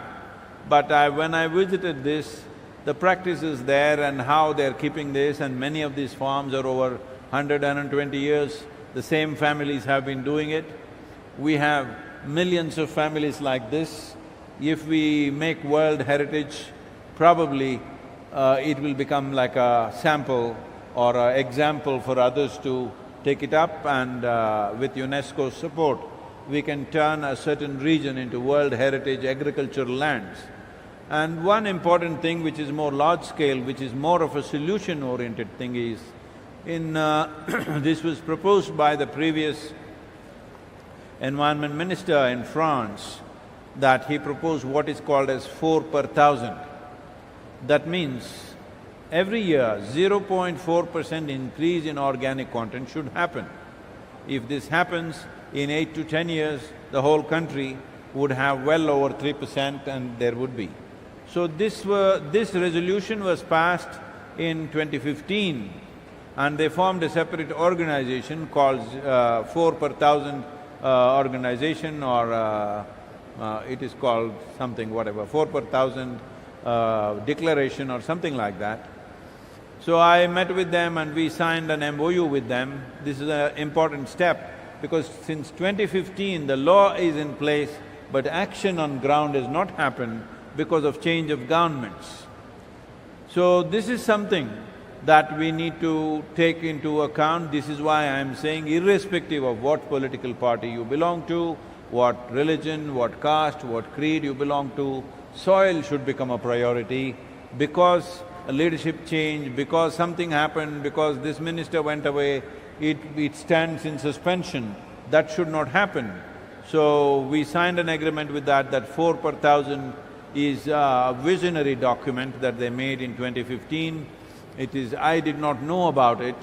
But when I visited this, the practices there and how they're keeping this, and many of these farms are over 100, 120 years, the same families have been doing it. We have millions of families like this. If we make World Heritage, probably it will become like a sample or an example for others to take it up, and with UNESCO's support, we can turn a certain region into World Heritage agricultural lands. And one important thing which is more large scale, which is more of a solution-oriented thing is, this was proposed by the previous environment minister in France, that he proposed what is called as 4 per thousand. That means every year 0.4% increase in organic content should happen. If this happens, in 8 to 10 years, the whole country would have well over 3%, and there would be. So this resolution was passed in 2015, and they formed a separate organization called 4 per thousand organization, or it is called something, whatever, 4 per thousand declaration or something like that. So I met with them and we signed an MOU with them. This is an important step because since 2015 the law is in place, but action on ground has not happened because of change of governments. So this is something that we need to take into account. This is why I'm saying, irrespective of what political party you belong to, what religion, what caste, what creed you belong to, soil should become a priority. Because a leadership change, because something happened, because this minister went away, it stands in suspension. That should not happen. So we signed an agreement with that 4 per thousand is a visionary document that they made in 2015. I did not know about it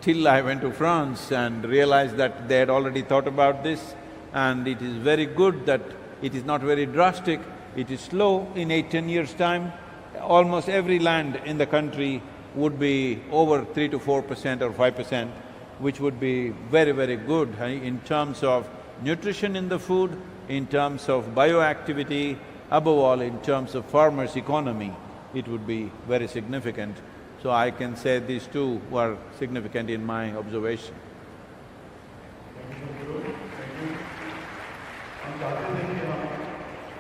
till I went to France and realized that they had already thought about this, and it is very good that it is not very drastic, it is slow. In 8–10 years' time, almost every land in the country would be over 3 to 4% or 5%, which would be very, very good in terms of nutrition in the food, in terms of bioactivity, above all in terms of farmers' economy, it would be very significant. So I can say these two were significant in my observation.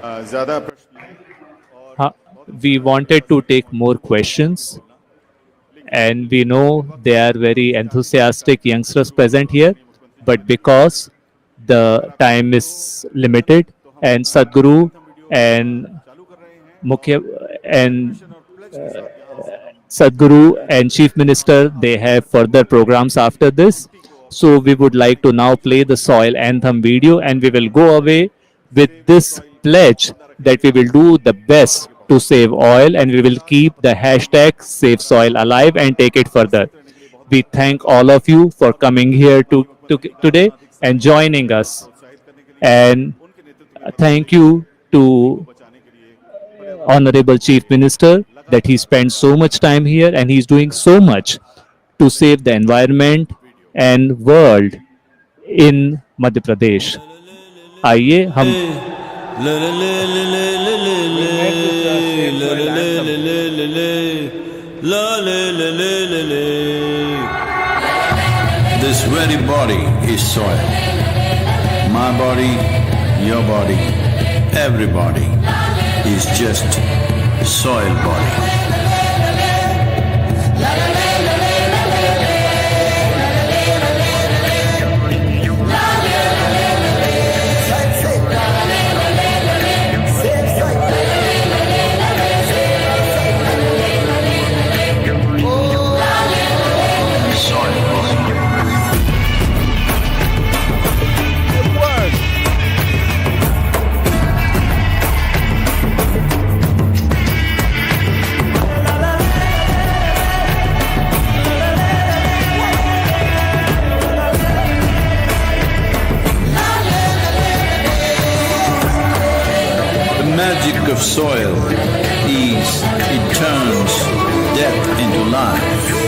ज़्यादा प्रश्न we wanted to take more questions, and we know there are very enthusiastic youngsters present here, but because the time is limited and Sadhguru and Sadhguru and Chief Minister, they have further programs after this. So we would like to now play the Soil Anthem video, and we will go away with this pledge that we will do the best to save oil, and we will keep the hashtag Save Soil alive and take it further. We thank all of you for coming here today and joining us. And thank you to Honorable Chief Minister that he spent so much time here and he's doing so much to save the environment and world in Madhya Pradesh. आइए हम This very body is soil. My body, your body, everybody is just soil body. Of soil is it turns death into life.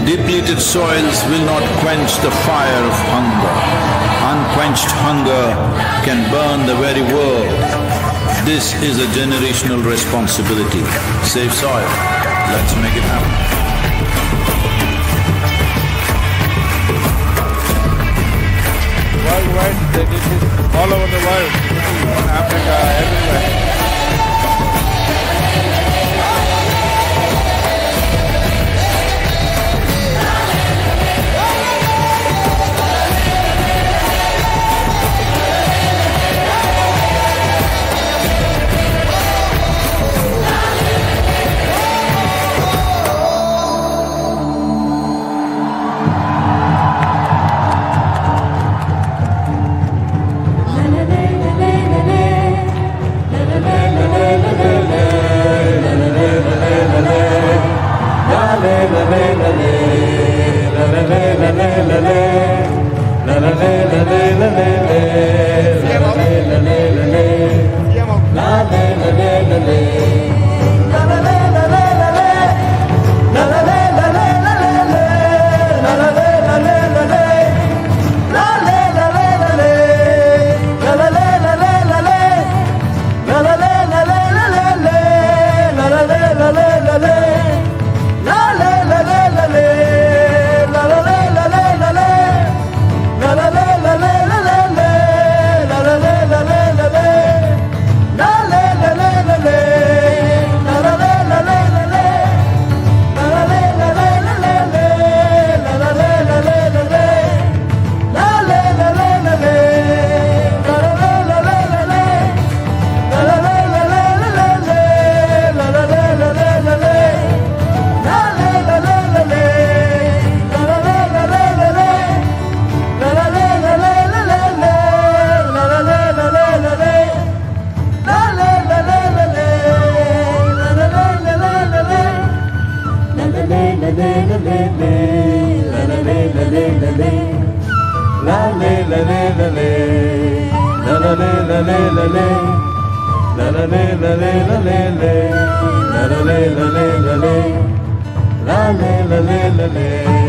Depleted soils will not quench the fire of hunger. Unquenched hunger can burn the very world. This is a generational responsibility. Save soil. Let's make it happen. Worldwide, they did this all over the world, Africa, everywhere. la la la la la